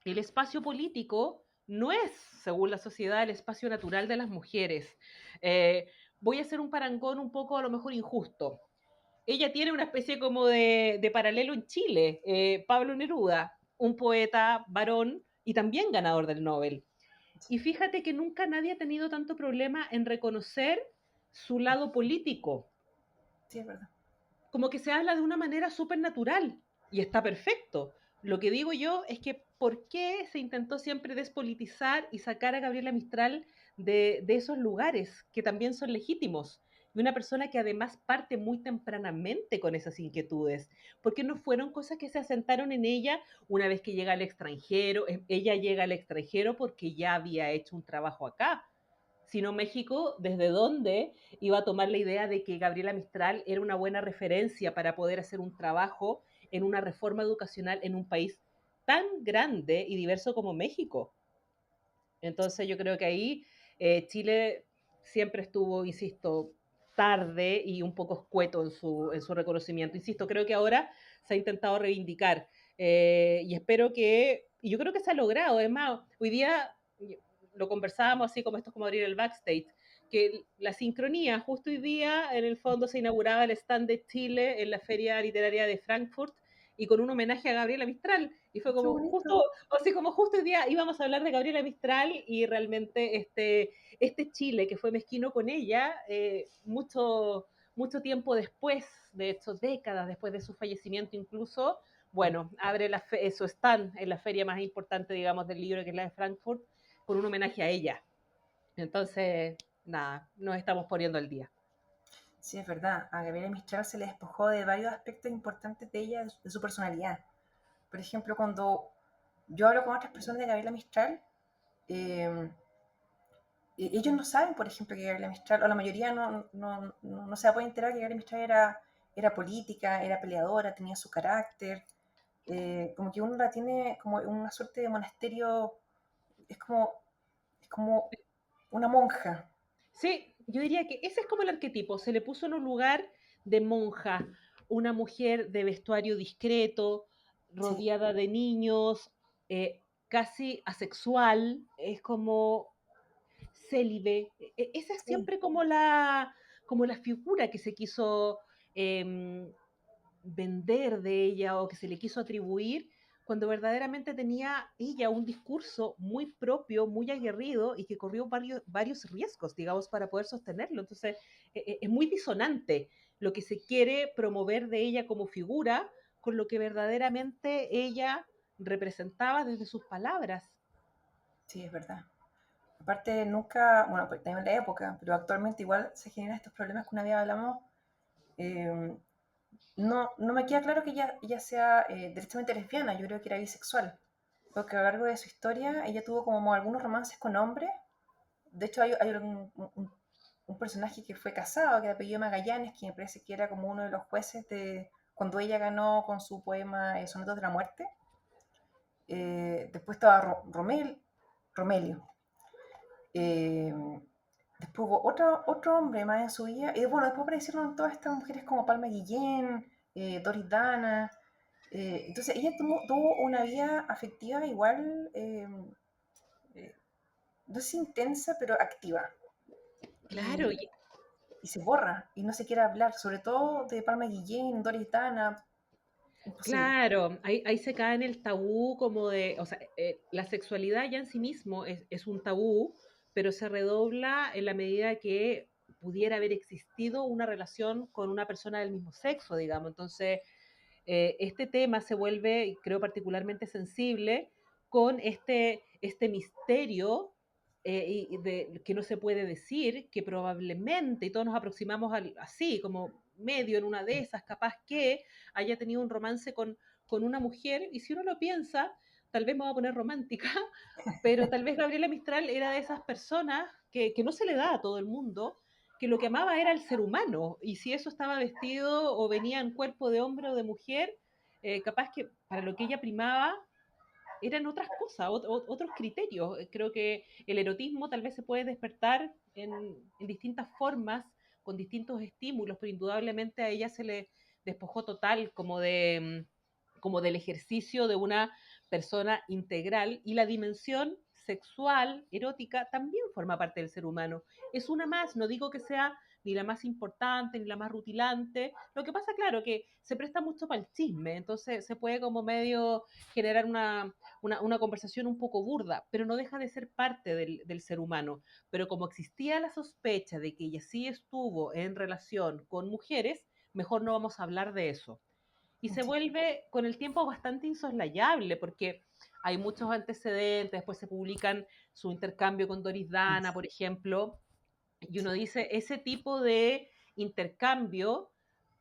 el espacio político no es, según la sociedad, el espacio natural de las mujeres. Eh, Voy a hacer un parangón un poco a lo mejor injusto. Ella tiene una especie como de paralelo en Chile, Pablo Neruda, un poeta varón y también ganador del Nobel. Y fíjate que nunca nadie ha tenido tanto problema en reconocer su lado político, sí, es verdad. como que se habla de una manera súper natural y está perfecto. Lo que digo yo es que ¿por qué se intentó siempre despolitizar y sacar a Gabriela Mistral de esos lugares que también son legítimos? Y una persona que además parte muy tempranamente con esas inquietudes, porque no fueron cosas que se asentaron en ella una vez que llega al extranjero. Ella llega al extranjero porque ya había hecho un trabajo acá, sino México, desde dónde iba a tomar la idea de que Gabriela Mistral era una buena referencia para poder hacer un trabajo en una reforma educacional en un país tan grande y diverso como México. Entonces yo creo que ahí Chile siempre estuvo, insisto, tarde y un poco escueto en su reconocimiento. Insisto, creo que ahora se ha intentado reivindicar, y espero que, y yo creo que se ha logrado. Es más, hoy día lo conversábamos así como esto es como abrir el backstage, que la sincronía, justo hoy día en el fondo se inauguraba el stand de Chile en la Feria Literaria de Frankfurt, y con un homenaje a Gabriela Mistral, y fue Qué como bonito. justo, así como justo hoy día íbamos a hablar de Gabriela Mistral, y realmente este Chile que fue mezquino con ella, mucho tiempo después, de hecho décadas después de su fallecimiento incluso, bueno, abre su stand en la feria más importante, digamos, del libro, que es la de Frankfurt, con un homenaje a ella. Entonces, nada, nos estamos poniendo al día. Sí, es verdad. A Gabriela Mistral se le despojó de varios aspectos importantes de ella, de su personalidad. Por ejemplo, cuando yo hablo con otras personas de Gabriela Mistral, eh, ellos no saben, por ejemplo, que Gabriela Mistral, o la mayoría no se puede enterar que Gabriela Mistral era política, era peleadora, tenía su carácter. Como que uno la tiene como una suerte de monasterio, es como, es como una monja. Sí, yo diría que ese es como el arquetipo, se le puso en un lugar de monja, una mujer de vestuario discreto, Sí, rodeada de niños, casi asexual, es como célibe. Esa es sí, siempre como la figura que se quiso eh, vender de ella, o que se le quiso atribuir, cuando verdaderamente tenía ella un discurso muy propio, muy aguerrido, y que corrió varios riesgos, digamos, para poder sostenerlo. Entonces, es muy disonante lo que se quiere promover de ella como figura con lo que verdaderamente ella representaba desde sus palabras. sí, es verdad. Aparte, nunca, bueno, pues también en la época, pero actualmente igual se generan estos problemas que una vez hablamos. eh, no me queda claro que ella sea derechamente lesbiana, yo creo que era bisexual. porque a lo largo de su historia ella tuvo como algunos romances con hombres. De hecho, hay un personaje que fue casado, que de apellido Magallanes, que me parece que era como uno de los jueces de cuando ella ganó con su poema Sonetos de la Muerte. Después estaba Romelio. Eh, Después hubo otro hombre más en su vida. Y bueno, después aparecieron todas estas mujeres como Palma Guillén, Doris Dana. Entonces ella tuvo una vida afectiva igual, eh, no es intensa, pero activa. Claro, Y, y se borra y no se quiere hablar, sobre todo de Palma Guillén, Doris Dana, imposible. claro, ahí se cae en el tabú como de, o sea, la sexualidad ya en sí mismo es un tabú, pero se redobla en la medida que pudiera haber existido una relación con una persona del mismo sexo, digamos. Entonces, este tema se vuelve, creo, particularmente sensible con este misterio que no se puede decir, que probablemente, y todos nos aproximamos así, como medio en una de esas, capaz que haya tenido un romance con una mujer, y si uno lo piensa, tal vez me voy a poner romántica, pero tal vez Gabriela Mistral era de esas personas que no se le da a todo el mundo, que lo que amaba era el ser humano, y si eso estaba vestido o venía en cuerpo de hombre o de mujer, capaz que para lo que ella primaba eran otras cosas, otros criterios. Creo que el erotismo tal vez se puede despertar en distintas formas, con distintos estímulos, pero indudablemente a ella se le despojó total como del ejercicio de una persona integral, y la dimensión sexual, erótica, también forma parte del ser humano. Es una más, no digo que sea ni la más importante, ni la más rutilante. Lo que pasa, claro, que se presta mucho para el chisme, entonces se puede como medio generar una conversación un poco burda, pero no deja de ser parte del ser humano. Pero como existía la sospecha de que ella sí estuvo en relación con mujeres, mejor no vamos a hablar de eso. Y se Sí, vuelve con el tiempo bastante insoslayable porque hay muchos antecedentes, después se publican su intercambio con Doris Dana, por ejemplo, y uno sí. dice, ese tipo de intercambio,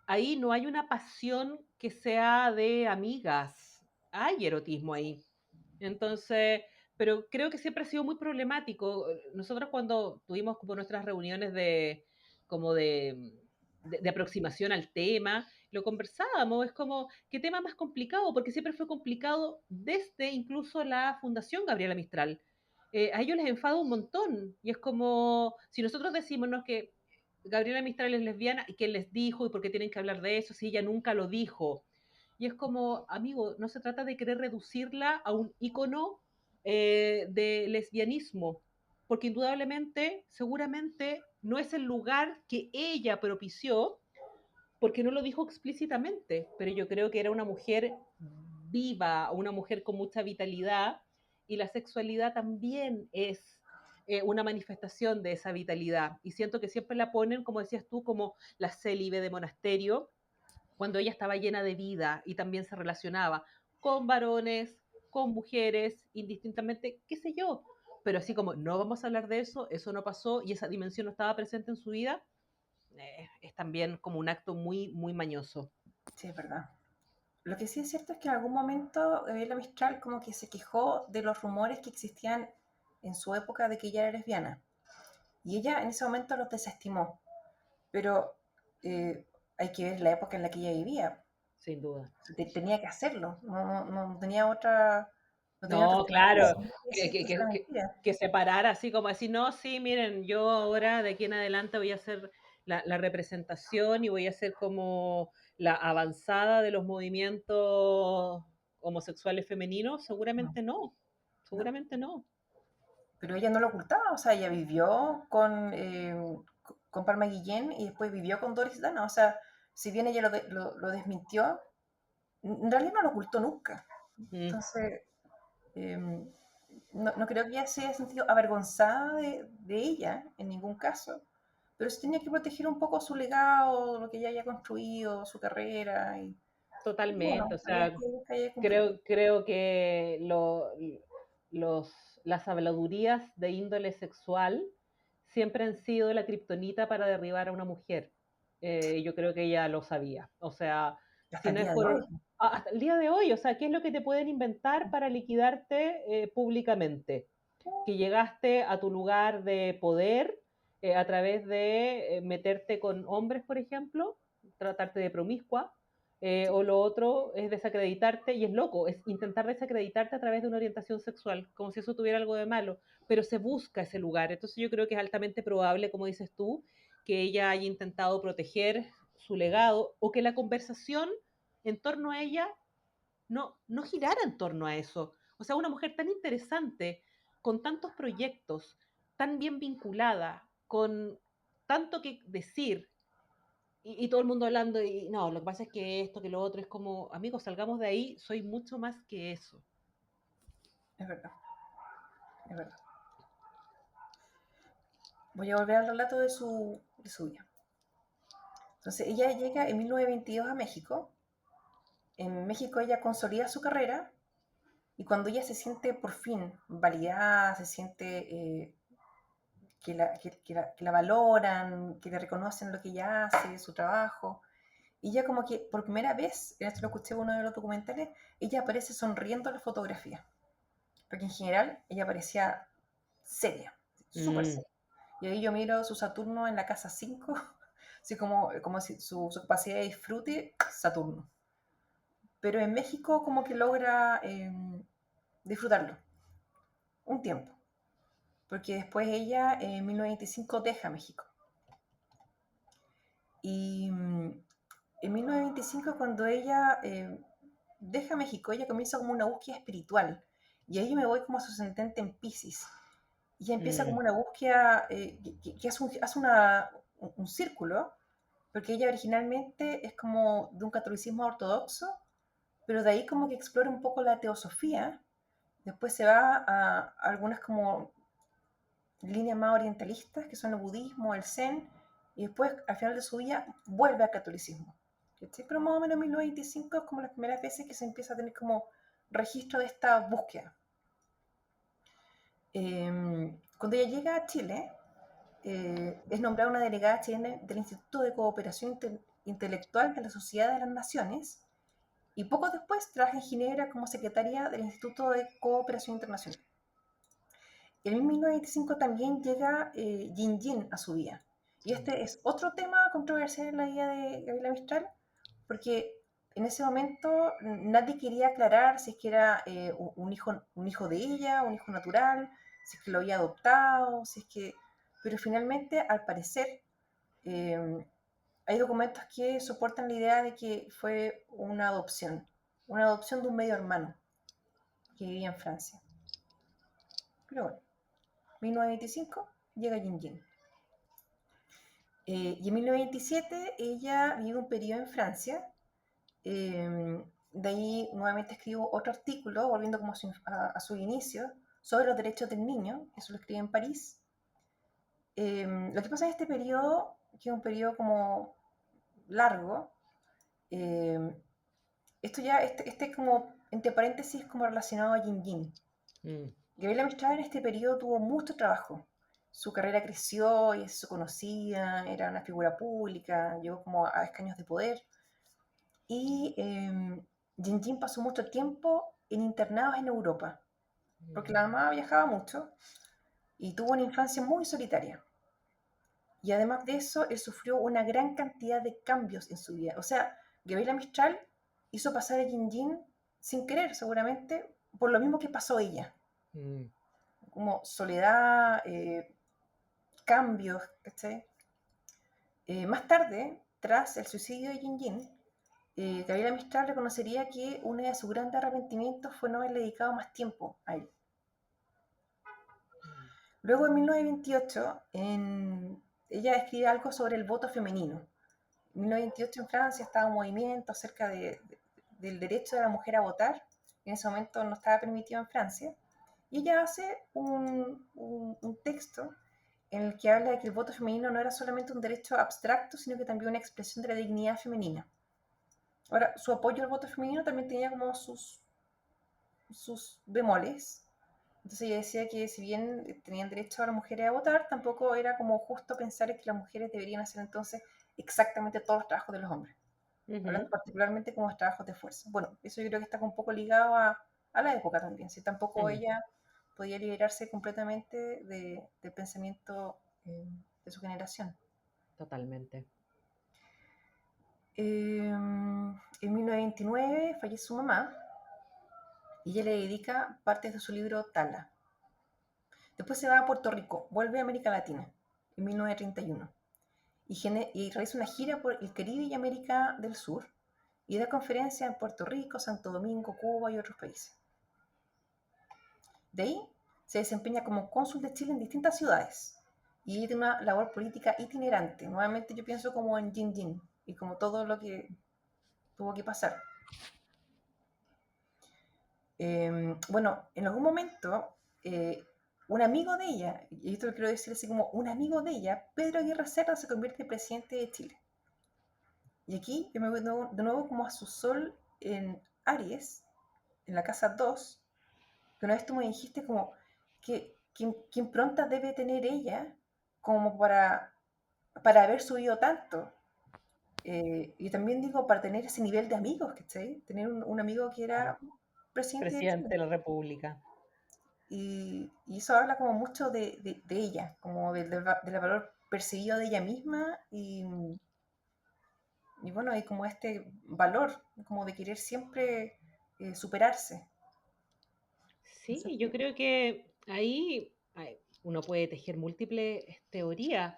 ahí no hay una pasión que sea de amigas, hay erotismo ahí. Entonces, pero creo que siempre ha sido muy problemático. Nosotros cuando tuvimos como nuestras reuniones como de aproximación al tema, lo conversábamos, es como, ¿qué tema más complicado? Porque siempre fue complicado desde incluso la Fundación Gabriela Mistral. A ellos les enfada un montón y es como, si nosotros decimos ¿no? que Gabriela Mistral es lesbiana y quién les dijo y por qué tienen que hablar de eso si ella nunca lo dijo. Y es como, amigo, no se trata de querer reducirla a un ícono de lesbianismo, porque indudablemente, seguramente, no es el lugar que ella propició, porque no lo dijo explícitamente, pero yo creo que era una mujer viva, una mujer con mucha vitalidad, y la sexualidad también es una manifestación de esa vitalidad. Y siento que siempre la ponen, como decías tú, como la célibe de monasterio, cuando ella estaba llena de vida y también se relacionaba con varones, con mujeres, indistintamente, qué sé yo. Pero así como no vamos a hablar de eso, eso no pasó y esa dimensión no estaba presente en su vida, es también como un acto muy, muy mañoso. Sí, es verdad. Lo que sí es cierto es que en algún momento Gabriela Mistral como que se quejó de los rumores que existían en su época de que ella era lesbiana. Y ella en ese momento los desestimó. Pero hay que ver la época en la que ella vivía. Sin duda. Tenía que hacerlo. No tenía otra. No tenía otra No, claro, alternativa que que, decir que, que eso era que, que, mentira. que separar así como así, no, sí, miren, yo ahora de aquí en adelante voy a hacer la representación y voy a hacer como la avanzada de los movimientos homosexuales femeninos, No, no. seguramente no. Pero ella no lo ocultaba. O sea, ella vivió con Palma Guillén y después vivió con Doris Dana. O sea, si bien ella lo desmintió, en realidad no lo ocultó nunca. Mm, Entonces, eh, no creo que ella se haya sentido avergonzada de ella en ningún caso, pero sí tenía que proteger un poco su legado, lo que ella haya construido, su carrera, y bueno, totalmente, o había sea, que haya cumplido. creo que los, las habladurías de índole sexual siempre han sido la kriptonita para derribar a una mujer. Yo creo que ella lo sabía. O sea, Hasta si el no es día de hoy. hasta el día de hoy, o sea, ¿qué es lo que te pueden inventar para liquidarte públicamente? Que llegaste a tu lugar de poder a través de meterte con hombres, por ejemplo, tratarte de promiscua, o lo otro es desacreditarte, y es loco, es intentar desacreditarte a través de una orientación sexual, como si eso tuviera algo de malo, pero se busca ese lugar. Entonces yo creo que es altamente probable, como dices tú, que ella haya intentado proteger su legado o que la conversación en torno a ella no girara en torno a eso. O sea, una mujer tan interesante, con tantos proyectos, tan bien vinculada, con tanto que decir, y todo el mundo hablando, y no, lo que pasa es que esto, que lo otro, es como, amigos, salgamos de ahí, soy mucho más que eso. Es verdad, es verdad. Voy a volver al relato de su vida. Entonces, ella llega en 1922 a México. En México ella consolida su carrera y cuando ella se siente por fin validada, se siente que la valoran, que le reconocen lo que ella hace, su trabajo, y ella como que por primera vez, en esto lo escuché en uno de los documentales, ella aparece sonriendo en la fotografía, porque en general ella parecía seria, súper Mm, seria. Y ahí yo miro su Saturno en la casa 5, así como si su capacidad de disfrute, Saturno. Pero en México como que logra disfrutarlo un tiempo, porque después ella en 1925 deja México. Y en 1925 cuando ella deja México, ella comienza como una búsqueda espiritual. Y ahí me voy como su ascendente en Pisces. Y ella empieza como mm, una búsqueda que hace un círculo, porque ella originalmente es como de un catolicismo ortodoxo, pero de ahí como que explora un poco la teosofía, después se va a algunas como líneas más orientalistas, que son el budismo, el zen, y después al final de su vida vuelve al catolicismo. ¿Cachai? Pero más o menos en 1925 es como las primeras veces que se empieza a tener como registro de esta búsqueda. Cuando ella llega a Chile, es nombrada una delegada chilena del Instituto de Cooperación Intelectual de la Sociedad de las Naciones y poco después trabaja en Ginebra como secretaria del Instituto de Cooperación Internacional. En 1925 también llega Yin Yin a su vida. Y este es otro tema controversial en la vida de Gabriela Mistral, porque en ese momento nadie quería aclarar si es que era un hijo de ella, un hijo natural, si es que lo había adoptado, si es que... Pero finalmente, al parecer, eh, hay documentos que soportan la idea de que fue una adopción de un medio hermano que vivía en Francia. Pero bueno, 1925 llega Yin Yin. Y en 1927 ella vive un periodo en Francia. De ahí nuevamente escribo otro artículo, volviendo como a su inicio, sobre los derechos del niño. Eso lo escribí en París. Lo que pasa en este periodo, que es un periodo como largo, eh, esto ya, este como, entre paréntesis, como relacionado a Yin Yin. mm. Gabriela Mistral en este periodo tuvo mucho trabajo. Su carrera creció y se conocida, era una figura pública, llegó como a escaños de poder. Y Jin Jin pasó mucho tiempo en internados en Europa, porque la mamá viajaba mucho y tuvo una infancia muy solitaria. Y además de eso, él sufrió una gran cantidad de cambios en su vida. O sea, Gabriela Mistral hizo pasar a Jin Jin sin querer, seguramente, por lo mismo que pasó ella. Mm. Como soledad, cambios, ¿cachai? Más tarde, tras el suicidio de Jin Jin, Gabriela Mistral reconocería que uno de sus grandes arrepentimientos fue no haberle dedicado más tiempo a él. Luego, en 1928, ella escribe algo sobre el voto femenino. En 1928 en Francia estaba un movimiento acerca del derecho de la mujer a votar. En ese momento no estaba permitido en Francia. Y ella hace un texto en el que habla de que el voto femenino no era solamente un derecho abstracto, sino que también una expresión de la dignidad femenina. Ahora, su apoyo al voto femenino también tenía como sus bemoles. Entonces ella decía que si bien tenían derecho a las mujeres a votar, tampoco era como justo pensar que las mujeres deberían hacer entonces exactamente todos los trabajos de los hombres. Ujú, hablando particularmente como de trabajos de fuerza. Bueno, eso yo creo que está un poco ligado a la época también, si tampoco mm, ella podía liberarse completamente del pensamiento de su generación. totalmente. En 1929 fallece su mamá y ella le dedica partes de su libro Tala. Después se va a Puerto Rico, vuelve a América Latina en 1931 y realiza una gira por el Caribe y América del Sur y da conferencias en Puerto Rico, Santo Domingo, Cuba y otros países. De ahí se desempeña como cónsul de Chile en distintas ciudades y tiene una labor política itinerante. Nuevamente yo pienso como en Jin Jin y como todo lo que tuvo que pasar. Bueno, en algún momento, un amigo de ella, y esto lo quiero decir así como un amigo de ella, Pedro Aguirre Cerda, se convierte en presidente de Chile. Y aquí yo me voy de nuevo como a su sol en Aries, en la casa 2, que una vez tú me dijiste como que impronta debe tener ella como para haber subido tanto. Y también digo, para tener ese nivel de amigos, ¿cachai? Tener un amigo que Claro. era presidente de Presidente Chile. de la República. Y eso habla como mucho de ella, como del valor percibido de ella misma y bueno, hay como este valor, como de querer siempre superarse. Eso Sí, yo que- creo que ahí uno puede tejer múltiples teorías.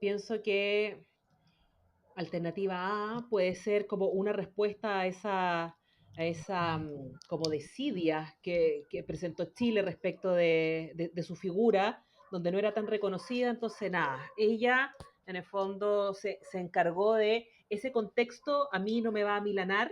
Pienso que alternativa A puede ser como una respuesta a esa como desidia que presentó Chile respecto de su figura, donde no era tan reconocida. Entonces, nada, ella en el fondo se encargó de ese contexto. A mí no me va a milanar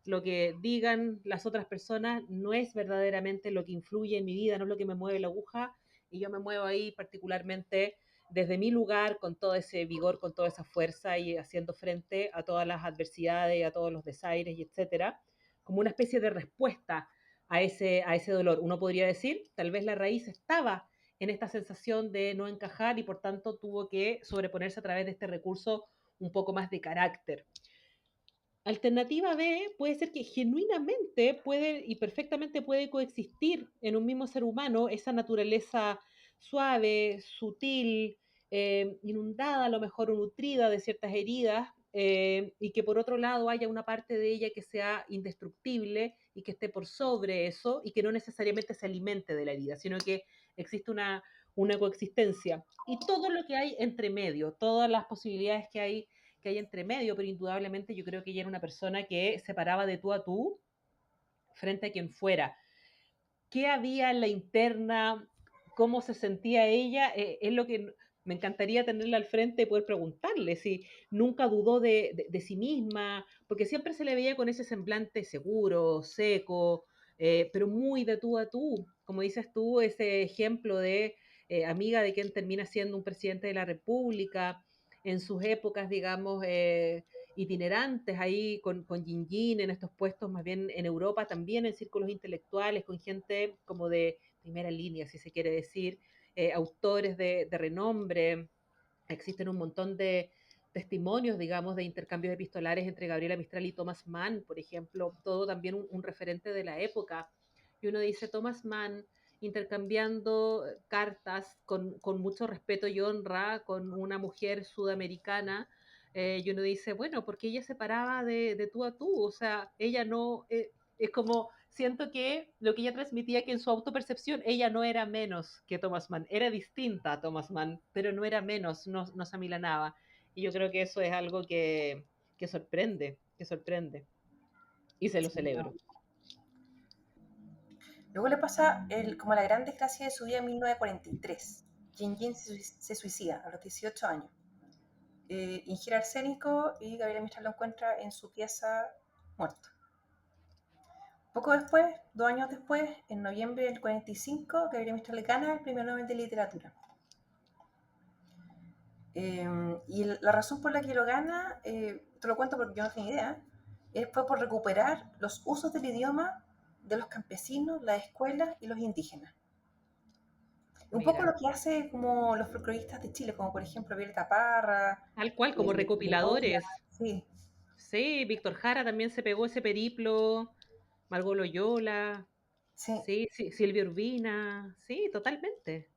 lo que digan las otras personas, no es verdaderamente lo que influye en mi vida, no es lo que me mueve la aguja, y yo me muevo ahí particularmente desde mi lugar, con todo ese vigor, con toda esa fuerza y haciendo frente a todas las adversidades, a todos los desaires, y etcétera, como una especie de respuesta a ese dolor. Uno podría decir, tal vez la raíz estaba en esta sensación de no encajar y por tanto tuvo que sobreponerse a través de este recurso un poco más de carácter. Alternativa B puede ser que genuinamente puede y perfectamente puede coexistir en un mismo ser humano esa naturaleza suave, sutil, inundada a lo mejor o nutrida de ciertas heridas, y que por otro lado haya una parte de ella que sea indestructible y que esté por sobre eso y que no necesariamente se alimente de la herida, sino que existe una coexistencia. Y todo lo que hay entre medio, todas las posibilidades que hay entre medio, pero indudablemente yo creo que ella era una persona que se paraba de tú a tú frente a quien fuera. ¿Qué había en la interna? ¿Cómo se sentía ella? Es lo que me encantaría tenerla al frente y poder preguntarle si nunca dudó de sí misma, porque siempre se le veía con ese semblante seguro, seco, pero muy de tú a tú. Como dices tú, ese ejemplo de amiga de quien termina siendo un presidente de la República, en sus épocas, digamos, itinerantes ahí con Yin Yin en estos puestos más bien en Europa, también en círculos intelectuales, con gente como de primera línea, si se quiere decir, autores de renombre. Existen un montón de testimonios, digamos, de intercambios epistolares entre Gabriela Mistral y Thomas Mann, por ejemplo, todo también un referente de la época. Y uno dice, Thomas Mann intercambiando cartas con mucho respeto y honra con una mujer sudamericana, y uno dice, bueno, porque ella se paraba de tú a tú, o sea, ella no, es como, siento que lo que ella transmitía que en su autopercepción ella no era menos que Thomas Mann, era distinta a Thomas Mann, pero no era menos, no se amilanaba. Y yo creo que eso es algo que sorprende, y se lo sí, no. celebro. Luego le pasa como la gran desgracia de su vida en 1943. Jin Jin se suicida a los 18 años. Ingiere arsénico y Gabriela Mistral lo encuentra en su pieza muerto. Poco después, 2 años después, en noviembre del 45, Gabriela Mistral gana el Premio Nobel de Literatura. Y la razón por la que lo gana, te lo cuento porque yo no tenía idea, fue por recuperar los usos del idioma de los campesinos, las escuelas y los indígenas. Un poco Mira, lo que hace como los folcloristas de Chile, como por ejemplo Violeta Parra, tal cual, como Begoña, recopiladores. sí. Sí, Víctor Jara también se pegó ese periplo, Margot Loyola, Sí, sí, sí, Silvia Urbina, sí, totalmente.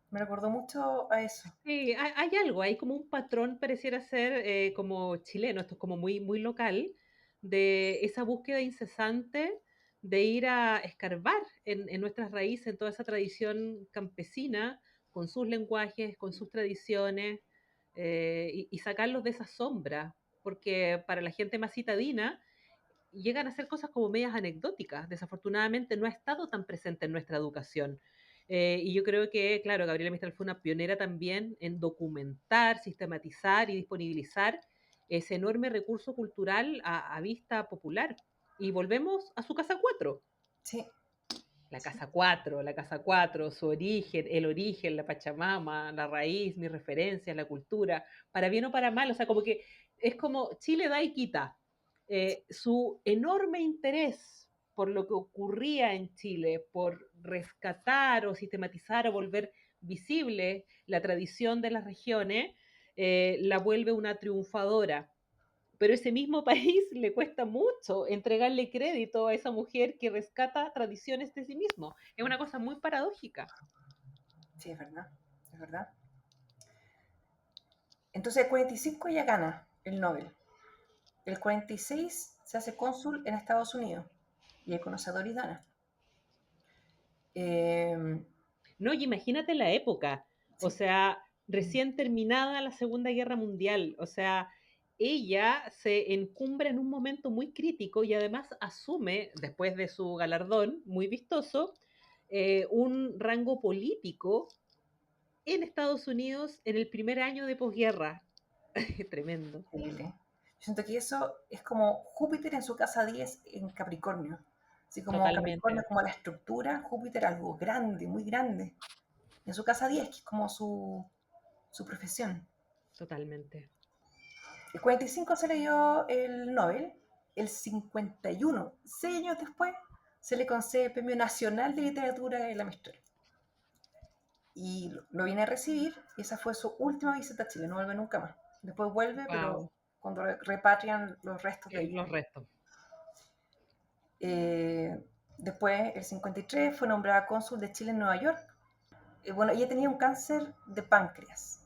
me recordó mucho a eso. Sí, hay algo, hay como un patrón, pareciera ser como chileno, esto es como muy, muy local, de esa búsqueda incesante de ir a escarbar en nuestras raíces, en toda esa tradición campesina, con sus lenguajes, con sus tradiciones, y sacarlos de esa sombra, porque para la gente más citadina llegan a ser cosas como medias anecdóticas. Desafortunadamente no ha estado tan presente en nuestra educación. Y yo creo que, claro, Gabriela Mistral fue una pionera también en documentar, sistematizar y disponibilizar ese enorme recurso cultural a vista popular. Y volvemos a su casa 4. Sí, sí, La casa 4, su origen, el origen, la Pachamama, la raíz, mis referencias, la cultura, para bien o para mal, o sea, como que es como Chile da y quita. Su enorme interés por lo que ocurría en Chile, por rescatar o sistematizar o volver visible la tradición de las regiones, la vuelve una triunfadora, pero ese mismo país le cuesta mucho entregarle crédito a esa mujer que rescata tradiciones de sí mismo. Es una cosa muy paradójica. sí, es verdad, es verdad. Entonces el 45 ella gana el Nobel. El 46 se hace cónsul en Estados Unidos y ahí conoce a Doris Dana. Eh, No, y imagínate la época, o sí, sea, recién terminada la Segunda Guerra Mundial, o sea, ella se encumbra en un momento muy crítico y además asume, después de su galardón muy vistoso, un rango político en Estados Unidos en el primer año de posguerra. Tremendo. increíble. Yo siento que eso es como Júpiter en su casa 10 en Capricornio. Así como Capricornio Totalmente, es como la estructura, Júpiter algo grande, muy grande. En su casa 10 que es como su profesión. totalmente. El 45 se le dio el Nobel, el 51, 6 años después, se le concede el Premio Nacional de Literatura de la Mistral. Y lo viene a recibir y esa fue su última visita a Chile, no vuelve nunca más. Después vuelve, pero Wow. cuando repatrian los restos de ella. Los restos. Eh, Después, el 53, fue nombrada cónsul de Chile en Nueva York. Bueno, ella tenía un cáncer de páncreas.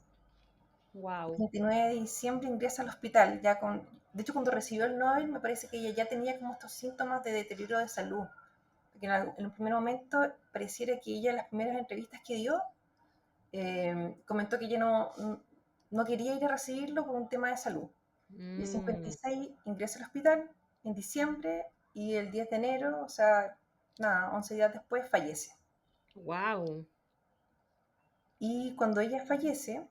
El Wow. 29 de diciembre ingresa al hospital, ya con... De hecho, cuando recibió el Nobel, me parece que ella ya tenía como estos síntomas de deterioro de salud. Porque en un primer momento pareciera que ella, en las primeras entrevistas que dio, comentó que ella no quería ir a recibirlo por un tema de salud. Y el Mm, 56 ingresa al hospital en diciembre y el 10 de enero, o sea, nada, 11 días después, fallece. wow. Y cuando ella fallece,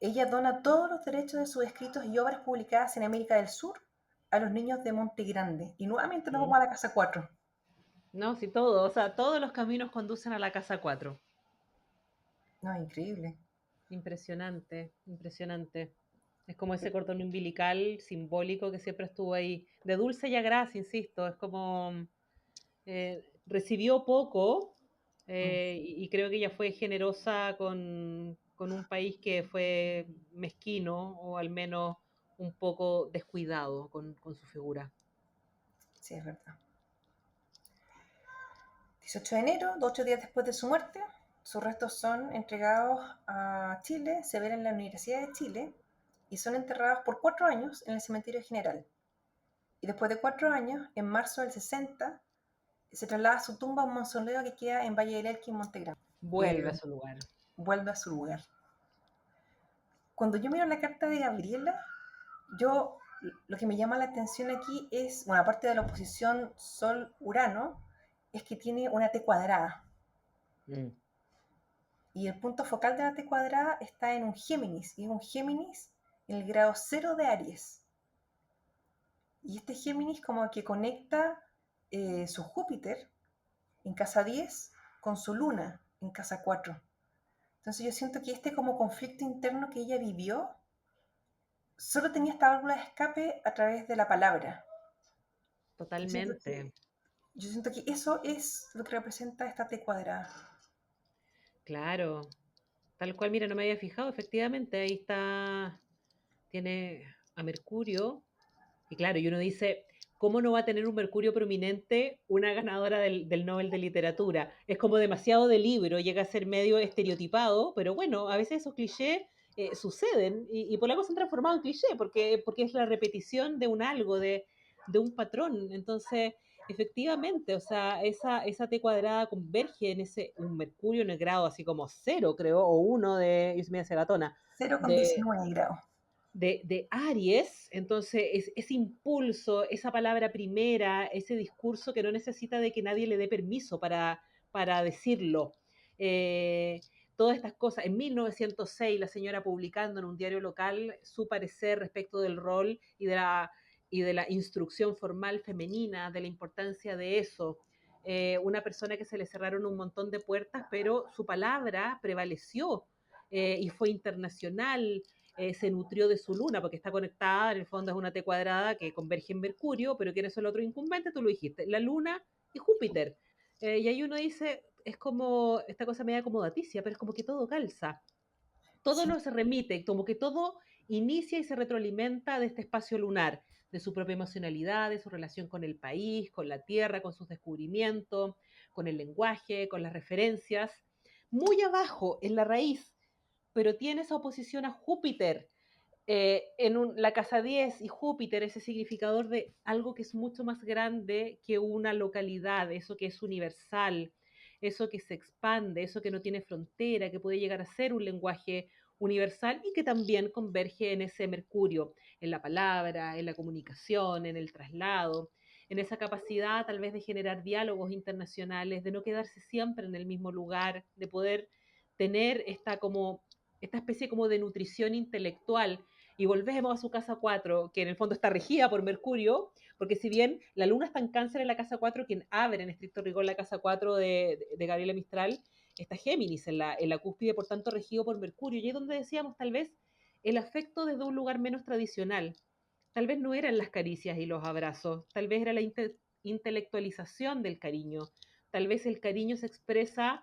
ella dona todos los derechos de sus escritos y obras publicadas en América del Sur a los niños de Monte Grande. Y nuevamente nos Mm. vamos a la casa 4. No, sí, todo. O sea, todos los caminos conducen a la casa 4. No, increíble. Impresionante, impresionante. Es como ese cordón umbilical simbólico que siempre estuvo ahí. De dulce y a gras, insisto. Es como recibió poco Mm, y creo que ella fue generosa con un país que fue mezquino o al menos un poco descuidado con su figura. sí, es verdad. 18 de enero, 8 días después de su muerte, sus restos son entregados a Chile, se ven en la Universidad de Chile y son enterrados por 4 años en el Cementerio General. Y después de 4 años, en marzo del 60, se traslada su tumba a un mausoleo que queda en Valle del Elqui, en Montegrande. Vuelve a Eh, su lugar. Vuelve a su lugar. Cuando yo miro la carta de Gabriela, yo lo que me llama la atención aquí es, bueno, aparte de la oposición Sol-Urano, es que tiene una T cuadrada. Mm. Y el punto focal de la T cuadrada está en un Géminis, y es un Géminis en el grado 0 de Aries. Y este Géminis como que conecta su Júpiter en casa 10 con su Luna en casa 4. Entonces yo siento que este como conflicto interno que ella vivió, solo tenía esta válvula de escape a través de la palabra. Yo siento que, Totalmente. yo siento que eso es lo que representa esta T cuadrada. Claro. Tal cual, mira, no me había fijado, efectivamente, ahí está, tiene, a Mercurio. Y claro, y uno dice, ¿cómo no va a tener un Mercurio prominente una ganadora del Nobel de Literatura? Es como demasiado de libro, llega a ser medio estereotipado, pero bueno, a veces esos clichés suceden y por algo se han transformado en cliché, porque es la repetición de un algo, de un patrón. Entonces, efectivamente, o sea, esa T cuadrada converge en un Mercurio en el grado así como cero, creo, o uno de, yo soy media cegatona, Cero con de 19 grados. de Aries, entonces ese impulso, esa palabra primera, ese discurso que no necesita de que nadie le dé permiso para decirlo. Eh, todas estas cosas. En 1906, la señora publicando en un diario local su parecer respecto del rol y de la instrucción formal femenina, de la importancia de eso. Una persona que se le cerraron un montón de puertas, pero su palabra prevaleció y fue internacional, se nutrió de su luna, porque está conectada, en el fondo es una T cuadrada que converge en Mercurio, pero ¿quién es el otro incumbente? Tú lo dijiste, la luna y Júpiter. Y ahí uno dice, es como esta cosa media acomodaticia, pero es como que todo calza, todo Sí, nos remite, como que todo inicia y se retroalimenta de este espacio lunar, de su propia emocionalidad, de su relación con el país, con la tierra, con sus descubrimientos, con el lenguaje, con las referencias. Muy abajo, en la raíz, pero tiene esa oposición a Júpiter, la casa 10 y Júpiter, ese significador de algo que es mucho más grande que una localidad, eso que es universal, eso que se expande, eso que no tiene frontera, que puede llegar a ser un lenguaje universal y que también converge en ese Mercurio, en la palabra, en la comunicación, en el traslado, en esa capacidad tal vez de generar diálogos internacionales, de no quedarse siempre en el mismo lugar, de poder tener esta especie como de nutrición intelectual y volvemos a su casa 4, que en el fondo está regida por Mercurio, porque si bien la luna está en cáncer en la casa 4, quien abre en estricto rigor la casa 4 de Gabriela Mistral, está Géminis en la cúspide, por tanto regido por Mercurio. Y es donde decíamos, tal vez, el afecto desde un lugar menos tradicional. Tal vez no eran las caricias y los abrazos, tal vez era la intelectualización del cariño. Tal vez el cariño se expresa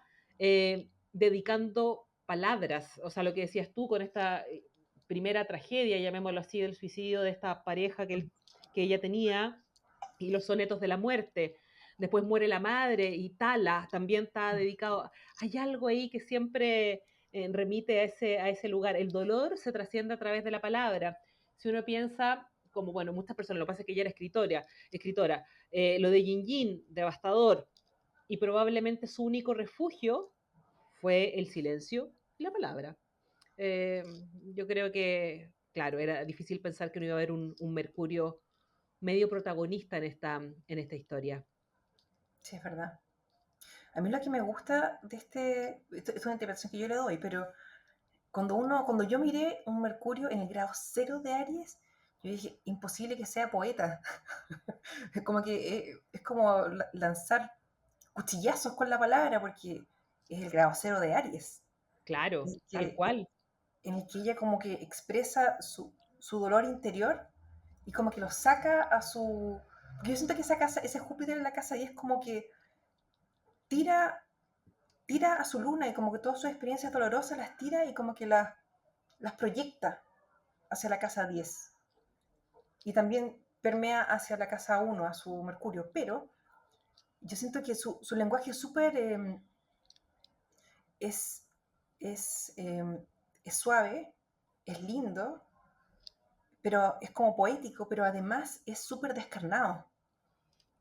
dedicando palabras, o sea, lo que decías tú con esta primera tragedia, llamémoslo así, del suicidio de esta pareja que ella tenía y los sonetos de la muerte. Después muere la madre y Tala también está dedicado. Hay algo ahí que siempre remite a ese lugar. El dolor se trasciende a través de la palabra. Si uno piensa, como bueno, muchas personas, lo que pasa es que ella era escritora lo de Yin Yin, devastador, y probablemente su único refugio fue el silencio y la palabra. Eh, yo creo que, claro, era difícil pensar que no iba a haber un Mercurio medio protagonista en esta historia. sí, es verdad. A mí lo que me gusta de esto es una interpretación que yo le doy, pero cuando yo miré un Mercurio en el grado cero de Aries, yo dije, imposible que sea poeta. Es como que es como lanzar cuchillazos con la palabra, porque es el grado cero de Aries, Claro, y tal que, cual. en el que ella como que expresa su dolor interior y como que lo saca a su... Porque yo siento que esa casa, ese Júpiter en la casa 10 como que tira, tira a su luna y como que todas sus experiencias dolorosas las tira y como que las proyecta hacia la casa 10 y también permea hacia la casa 1, a su Mercurio, pero yo siento que su lenguaje es súper... es, es, es suave, es lindo, pero es como poético, pero además es súper descarnado.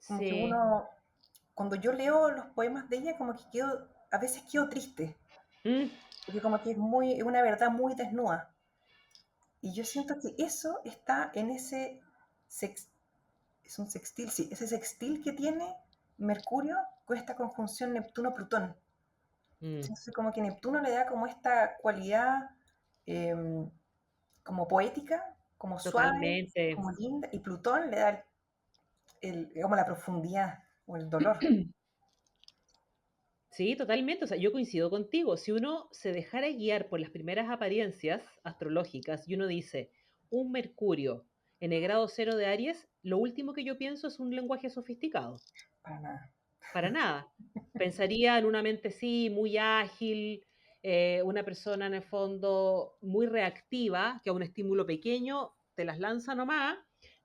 Como que Sí. cuando yo leo los poemas de ella, como que a veces quedo triste, Mm, porque como que es una verdad muy desnuda. Y yo siento que eso está en sex, es un sextil, sí, ese sextil que tiene Mercurio con esta conjunción Neptuno-Plutón. mm, Entonces como que Neptuno le da como esta cualidad eh, como poética, como suave, totalmente. como linda, y Plutón le da como la profundidad o el dolor. Sí, totalmente. O sea, yo coincido contigo. Si uno se dejara guiar por las primeras apariencias astrológicas y uno dice un Mercurio en el grado cero de Aries, lo último que yo pienso es un lenguaje sofisticado. Para nada. Para nada. Pensaría en una mente, sí, muy ágil, una persona en el fondo muy reactiva, que a un estímulo pequeño te las lanza nomás,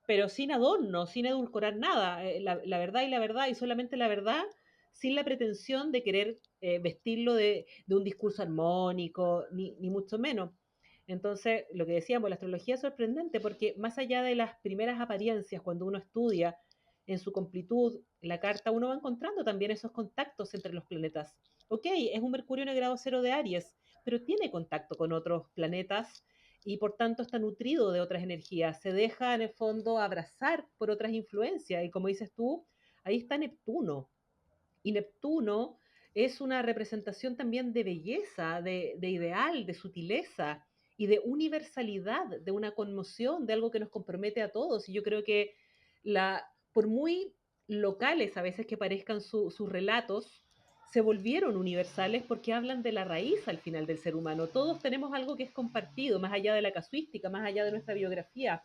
pero sin adorno, sin edulcorar nada, la verdad y la verdad, y solamente la verdad, sin la pretensión de querer vestirlo de un discurso armónico, ni mucho menos. Entonces, lo que decíamos, la astrología es sorprendente porque más allá de las primeras apariencias, cuando uno estudia en su completud la carta, uno va encontrando también esos contactos entre los planetas. Ok, es un Mercurio en el grado cero de Aries, pero tiene contacto con otros planetas y por tanto está nutrido de otras energías, se deja en el fondo abrazar por otras influencias y como dices tú, ahí está Neptuno. Y Neptuno es una representación también de belleza, de ideal, de sutileza y de universalidad, de una conmoción, de algo que nos compromete a todos. Y yo creo que por muy locales a veces que parezcan sus relatos, se volvieron universales porque hablan de la raíz al final del ser humano. Todos tenemos algo que es compartido, más allá de la casuística, más allá de nuestra biografía.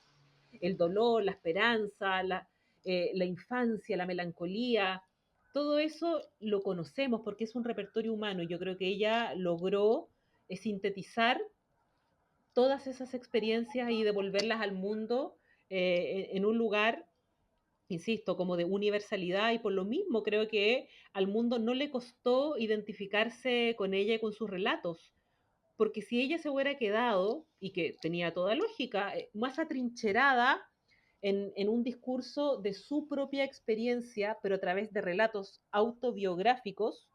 El dolor, la esperanza, la infancia, la melancolía, todo eso lo conocemos porque es un repertorio humano y yo creo que ella logró sintetizar todas esas experiencias y devolverlas al mundo en un lugar, insisto, como de universalidad y por lo mismo creo que al mundo no le costó identificarse con ella y con sus relatos, porque si ella se hubiera quedado, y que tenía toda lógica, más atrincherada en un discurso de su propia experiencia, pero a través de relatos autobiográficos,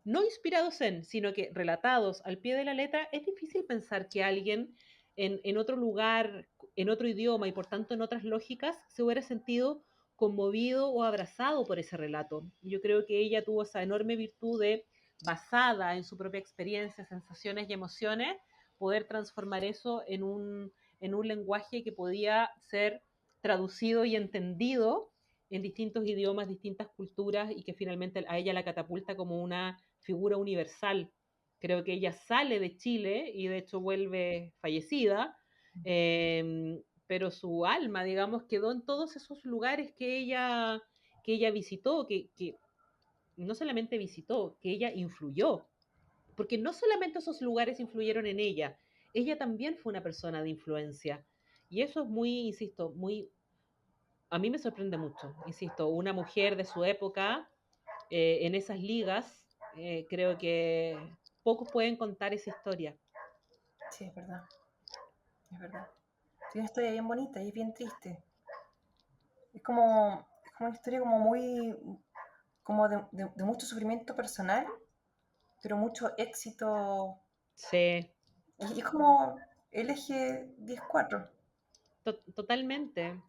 no inspirados en, sino que relatados al pie de la letra, es difícil pensar que alguien en otro lugar, en otro idioma y por tanto en otras lógicas, se hubiera sentido conmovido o abrazado por ese relato. Yo creo que ella tuvo esa enorme virtud de, basada en su propia experiencia, sensaciones y emociones, poder transformar eso en un lenguaje que podía ser traducido y entendido en distintos idiomas, distintas culturas y que finalmente a ella la catapulta como una figura universal. Creo que ella sale de Chile y de hecho vuelve fallecida, pero su alma, digamos, quedó en todos esos lugares que ella visitó, que no solamente visitó, que ella influyó, porque no solamente esos lugares influyeron en ella también fue una persona de influencia. Y eso es muy, insisto, muy, a mí me sorprende mucho, insisto, una mujer de su época en esas ligas, creo que pocos pueden contar esa historia. Sí, es verdad, es verdad. Tiene una historia bien bonita y es bien triste. Es como una historia como muy, como de mucho sufrimiento personal, pero mucho éxito. Sí, Y es como el eje 10-4. totalmente,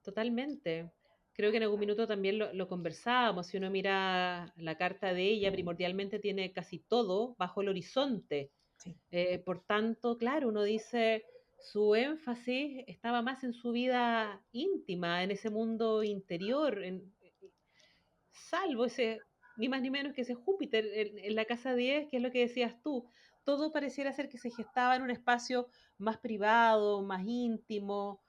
totalmente. Creo que en algún minuto también lo conversábamos. Si uno mira la carta de ella, primordialmente tiene casi todo bajo el horizonte. Sí. Por tanto, claro, uno dice, su énfasis estaba más en su vida íntima, en ese mundo interior, salvo ese, ni más ni menos que ese Júpiter en la casa 10, que es lo que decías tú. Todo pareciera ser que se gestaba en un espacio más privado, más íntimo,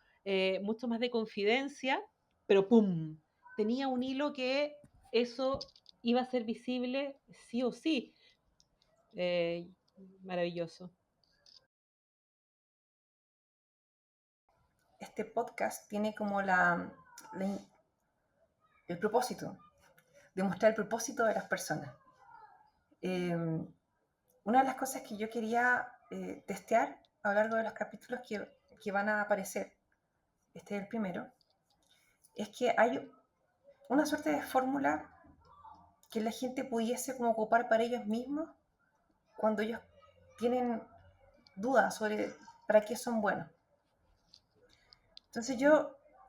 mucho más de confidencia, pero ¡pum! Tenía un hilo que eso iba a ser visible sí o sí. Eh, Maravilloso. Este podcast tiene como la- el propósito, de mostrar el propósito de las personas. Eh, una de las cosas que yo quería testear a lo largo de los capítulos que van a aparecer, este es el primero, es que hay una suerte de fórmula que la gente pudiese como ocupar para ellos mismos cuando ellos tienen dudas sobre para qué son buenos. Entonces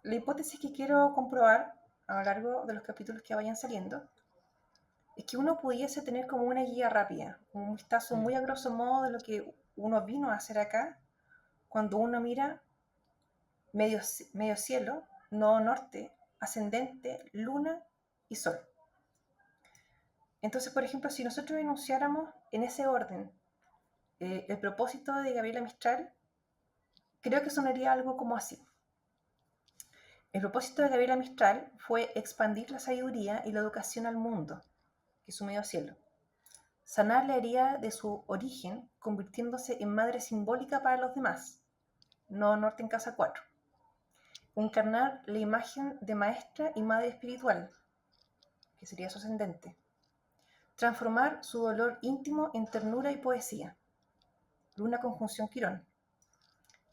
la hipótesis que quiero comprobar a lo largo de los capítulos que vayan saliendo es que uno pudiese tener como una guía rápida, un vistazo muy a grosso modo de lo que uno vino a hacer acá cuando uno mira medio, medio cielo, nodo norte, ascendente, luna y sol. Entonces, por ejemplo, si nosotros enunciáramos en ese orden el propósito de Gabriela Mistral, creo que sonaría algo como así. El propósito de Gabriela Mistral fue expandir la sabiduría y la educación al mundo, que es su medio cielo. Sanar la herida de su origen, convirtiéndose en madre simbólica para los demás. Nodo norte en casa 4. Encarnar la imagen de maestra y madre espiritual, que sería su ascendente. Transformar su dolor íntimo en ternura y poesía, Luna conjunción Quirón.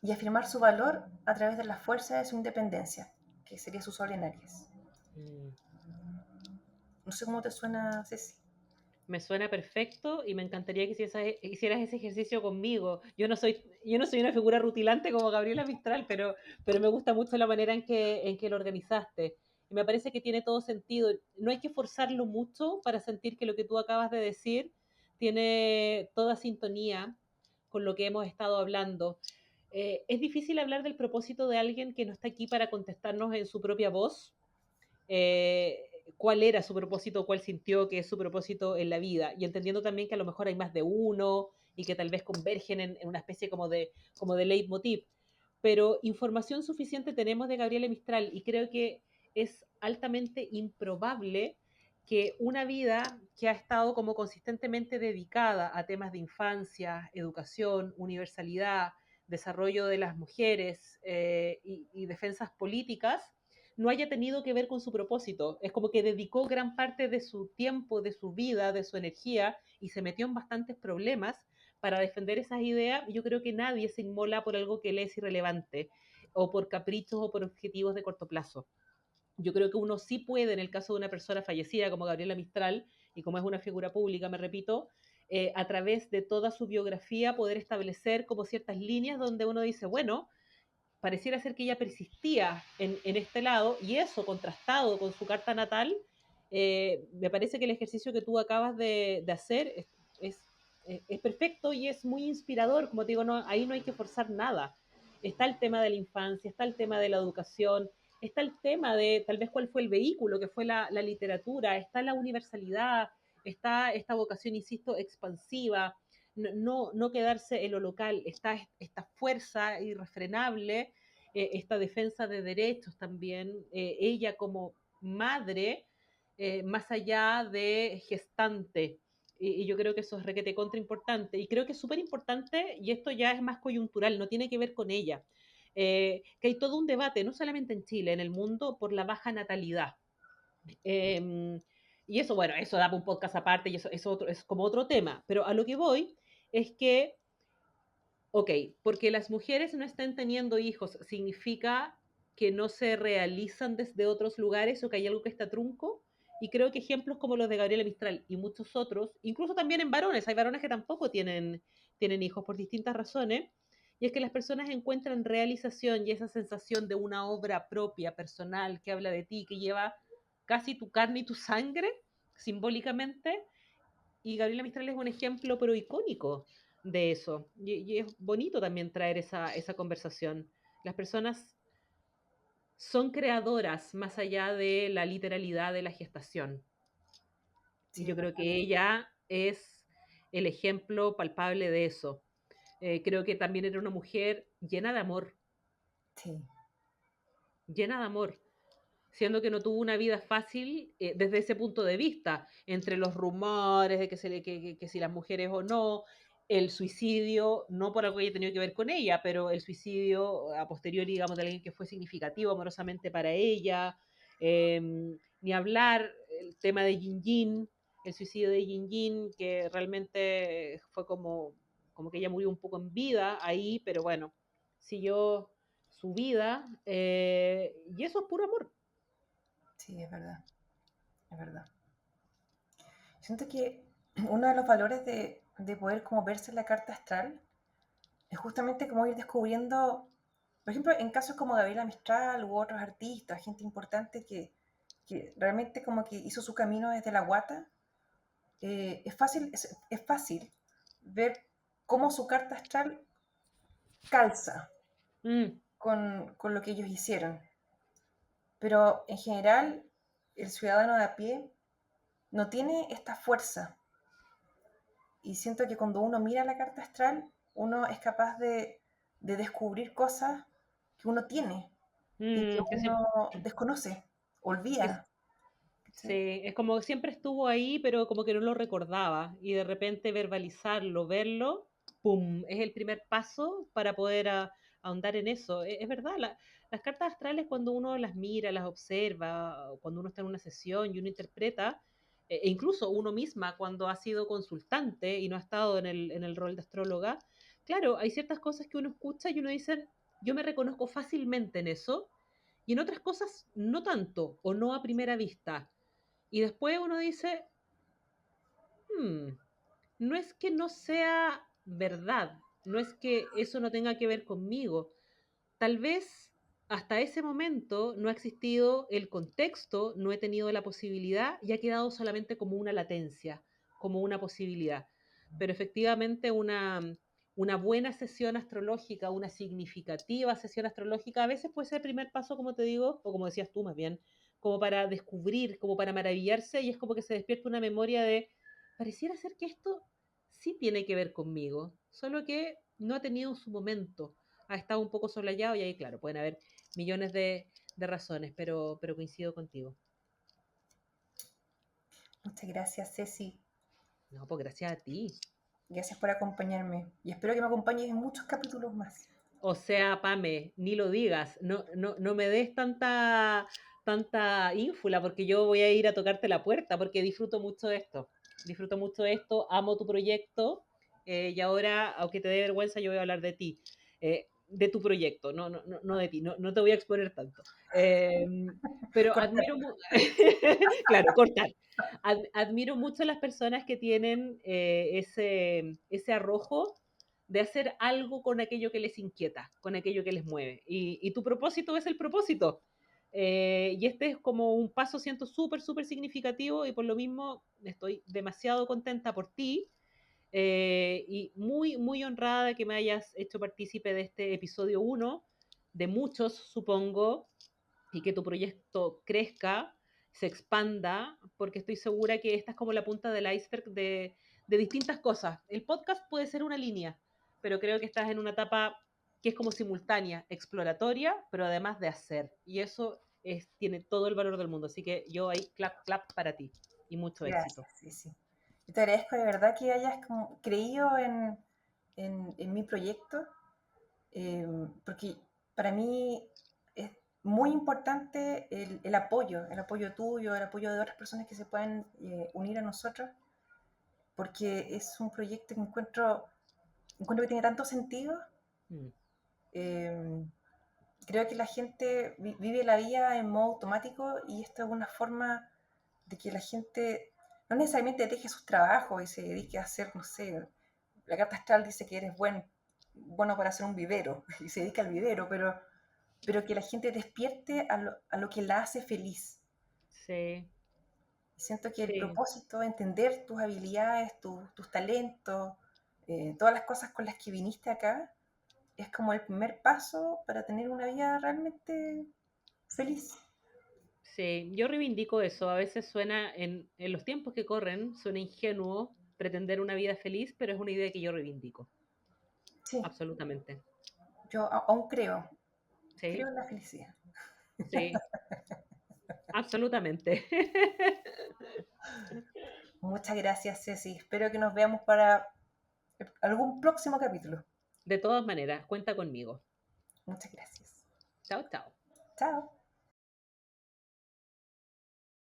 Y afirmar su valor a través de la fuerza de su independencia, que sería su Sol en Aries. Mm. No sé cómo te suena, Ceci. Me suena perfecto y me encantaría que hicieras ese ejercicio conmigo. Yo no soy una figura rutilante como Gabriela Mistral, pero me gusta mucho la manera en que lo organizaste. Y me parece que tiene todo sentido. No hay que forzarlo mucho para sentir que lo que tú acabas de decir tiene toda sintonía con lo que hemos estado hablando. Es difícil hablar del propósito de alguien que no está aquí para contestarnos en su propia voz, cuál era su propósito, cuál sintió que es su propósito en la vida, y entendiendo también que a lo mejor hay más de uno y que tal vez convergen en una especie como de leitmotiv. Pero información suficiente tenemos de Gabriela Mistral y creo que es altamente improbable que una vida que ha estado como consistentemente dedicada a temas de infancia, educación, universalidad, desarrollo de las mujeres y defensas políticas, no haya tenido que ver con su propósito. Es como que dedicó gran parte de su tiempo, de su vida, de su energía y se metió en bastantes problemas para defender esas ideas. Yo creo que nadie se inmola por algo que le es irrelevante o por caprichos o por objetivos de corto plazo. Yo creo que uno sí puede, en el caso de una persona fallecida como Gabriela Mistral, y como es una figura pública, me repito, a través de toda su biografía poder establecer como ciertas líneas donde uno dice, bueno, pareciera ser que ella persistía en este lado, y eso contrastado con su carta natal, me parece que el ejercicio que tú acabas de hacer es, es perfecto y es muy inspirador. Como te digo, no, ahí no hay que forzar nada. Está el tema de la infancia, está el tema de la educación, está el tema de tal vez cuál fue el vehículo, que fue la literatura, está la universalidad, está esta vocación, insisto, expansiva, no quedarse en lo local, está esta fuerza irrefrenable, esta defensa de derechos también, ella como madre, más allá de gestante. Y yo creo que eso es requete contra importante. Y creo que es súper importante, y esto ya es más coyuntural, no tiene que ver con ella, que hay todo un debate, no solamente en Chile, en el mundo, por la baja natalidad. Eh, y eso, bueno, eso da un podcast aparte y eso es como otro tema. Pero a lo que voy es que, ok, porque las mujeres no estén teniendo hijos, ¿significa que no se realizan desde otros lugares o que hay algo que está trunco? Y creo que ejemplos como los de Gabriela Mistral y muchos otros, incluso también en varones, hay varones que tampoco tienen hijos por distintas razones, y es que las personas encuentran realización y esa sensación de una obra propia, personal, que habla de ti, que lleva casi tu carne y tu sangre, simbólicamente, y Gabriela Mistral es un ejemplo, pero icónico de eso. Y es bonito también traer esa conversación. Las personas son creadoras más allá de la literalidad de la gestación. Y Sí, yo es creo verdad. que ella es el ejemplo palpable de eso. Creo que también era una mujer Sí, llena de amor, siendo que no tuvo una vida fácil desde ese punto de vista, entre los rumores de que si las mujeres o no, el suicidio, no por algo que haya tenido que ver con ella, pero el suicidio a posteriori, digamos, de alguien que fue significativo amorosamente para ella, eh, ni hablar el tema de Yin Yin, el suicidio de Yin Yin, que realmente fue como que ella murió un poco en vida ahí, pero bueno, siguió su vida, y eso es puro amor. sí, es verdad, es verdad. Siento que uno de los valores de poder como verse en la carta astral es justamente como ir descubriendo, por ejemplo, en casos como Gabriela Mistral u otros artistas, gente importante que realmente como que hizo su camino desde la guata, es fácil ver cómo su carta astral calza Mm, con lo que ellos hicieron. Pero en general, el ciudadano de a pie no tiene esta fuerza. Y siento que cuando uno mira la carta astral, uno es capaz de descubrir cosas que uno tiene y que que uno desconoce, que olvida. ¿Sí? sí, es como que siempre estuvo ahí, pero como que no lo recordaba. Y de repente verbalizarlo, verlo, ¡pum! Es el primer paso para poder ahondar en eso. Es verdad, las cartas astrales cuando uno las mira, las observa, o cuando uno está en una sesión y uno interpreta, e incluso uno misma cuando ha sido consultante y no ha estado en el rol de astróloga, claro, hay ciertas cosas que uno escucha y uno dice, yo me reconozco fácilmente en eso, y en otras cosas no tanto, o no a primera vista. Y después uno dice, "Hmm, no es que no sea verdad, no es que eso no tenga que ver conmigo. Tal vez hasta ese momento no ha existido el contexto, no he tenido la posibilidad y ha quedado solamente como una latencia, como una posibilidad. Pero efectivamente una buena sesión astrológica, una significativa sesión astrológica, a veces puede ser el primer paso, como te digo, o como decías tú más bien, como para descubrir, como para maravillarse, y es como que se despierta una memoria de, pareciera ser que esto sí tiene que ver conmigo, solo que no ha tenido su momento, ha estado un poco solayado y ahí, claro, pueden haber millones de razones, pero coincido contigo. Muchas gracias, Ceci. No, pues gracias a ti. Gracias por acompañarme. Y espero que me acompañes en muchos capítulos más. O sea, Pame, ni lo digas, no me des tanta ínfula porque yo voy a ir a tocarte la puerta porque disfruto mucho de esto, amo tu proyecto y ahora, aunque te dé vergüenza, yo voy a hablar de ti, de tu proyecto, no de ti, no te voy a exponer tanto. Eh, pero Cortar. claro, cortar. Admiro mucho a las personas que tienen ese arrojo de hacer algo con aquello que les inquieta, con aquello que les mueve. Y tu propósito es el propósito. Y este es como un paso, siento, súper significativo y por lo mismo estoy demasiado contenta por ti y muy honrada de que me hayas hecho partícipe de este episodio uno de muchos, supongo, y que tu proyecto crezca, se expanda, porque estoy segura que esta es como la punta del iceberg de distintas cosas. El podcast puede ser una línea, pero creo que estás en una etapa que es como simultánea, exploratoria, pero además de hacer. Y eso tiene todo el valor del mundo. Así que yo ahí clap para ti y mucho éxito. Gracias, Ceci. Yo te agradezco de verdad que hayas como creído en mi proyecto, porque para mí es muy importante el apoyo tuyo, el apoyo de otras personas que se puedan unir a nosotros, porque es un proyecto que encuentro que tiene tanto sentido. Mm, Eh, Creo que la gente vive la vida en modo automático y esto es una forma de que la gente no necesariamente deje sus trabajos y se dedique a hacer, no sé, la carta astral dice que eres bueno para hacer un vivero y se dedica al vivero, pero que la gente despierte a lo que la hace feliz. sí, Siento que el sí. propósito es entender tus habilidades, tus talentos, todas las cosas con las que viniste acá, es como el primer paso para tener una vida realmente feliz. Sí, yo reivindico eso. A veces suena, en los tiempos que corren, suena ingenuo pretender una vida feliz, pero es una idea que yo reivindico. Sí, Absolutamente. yo aún creo Sí, en la felicidad. sí, absolutamente. Muchas gracias, Ceci. Espero que nos veamos para algún próximo capítulo. De todas maneras, cuenta conmigo. Muchas gracias. Chao, chao. Chao.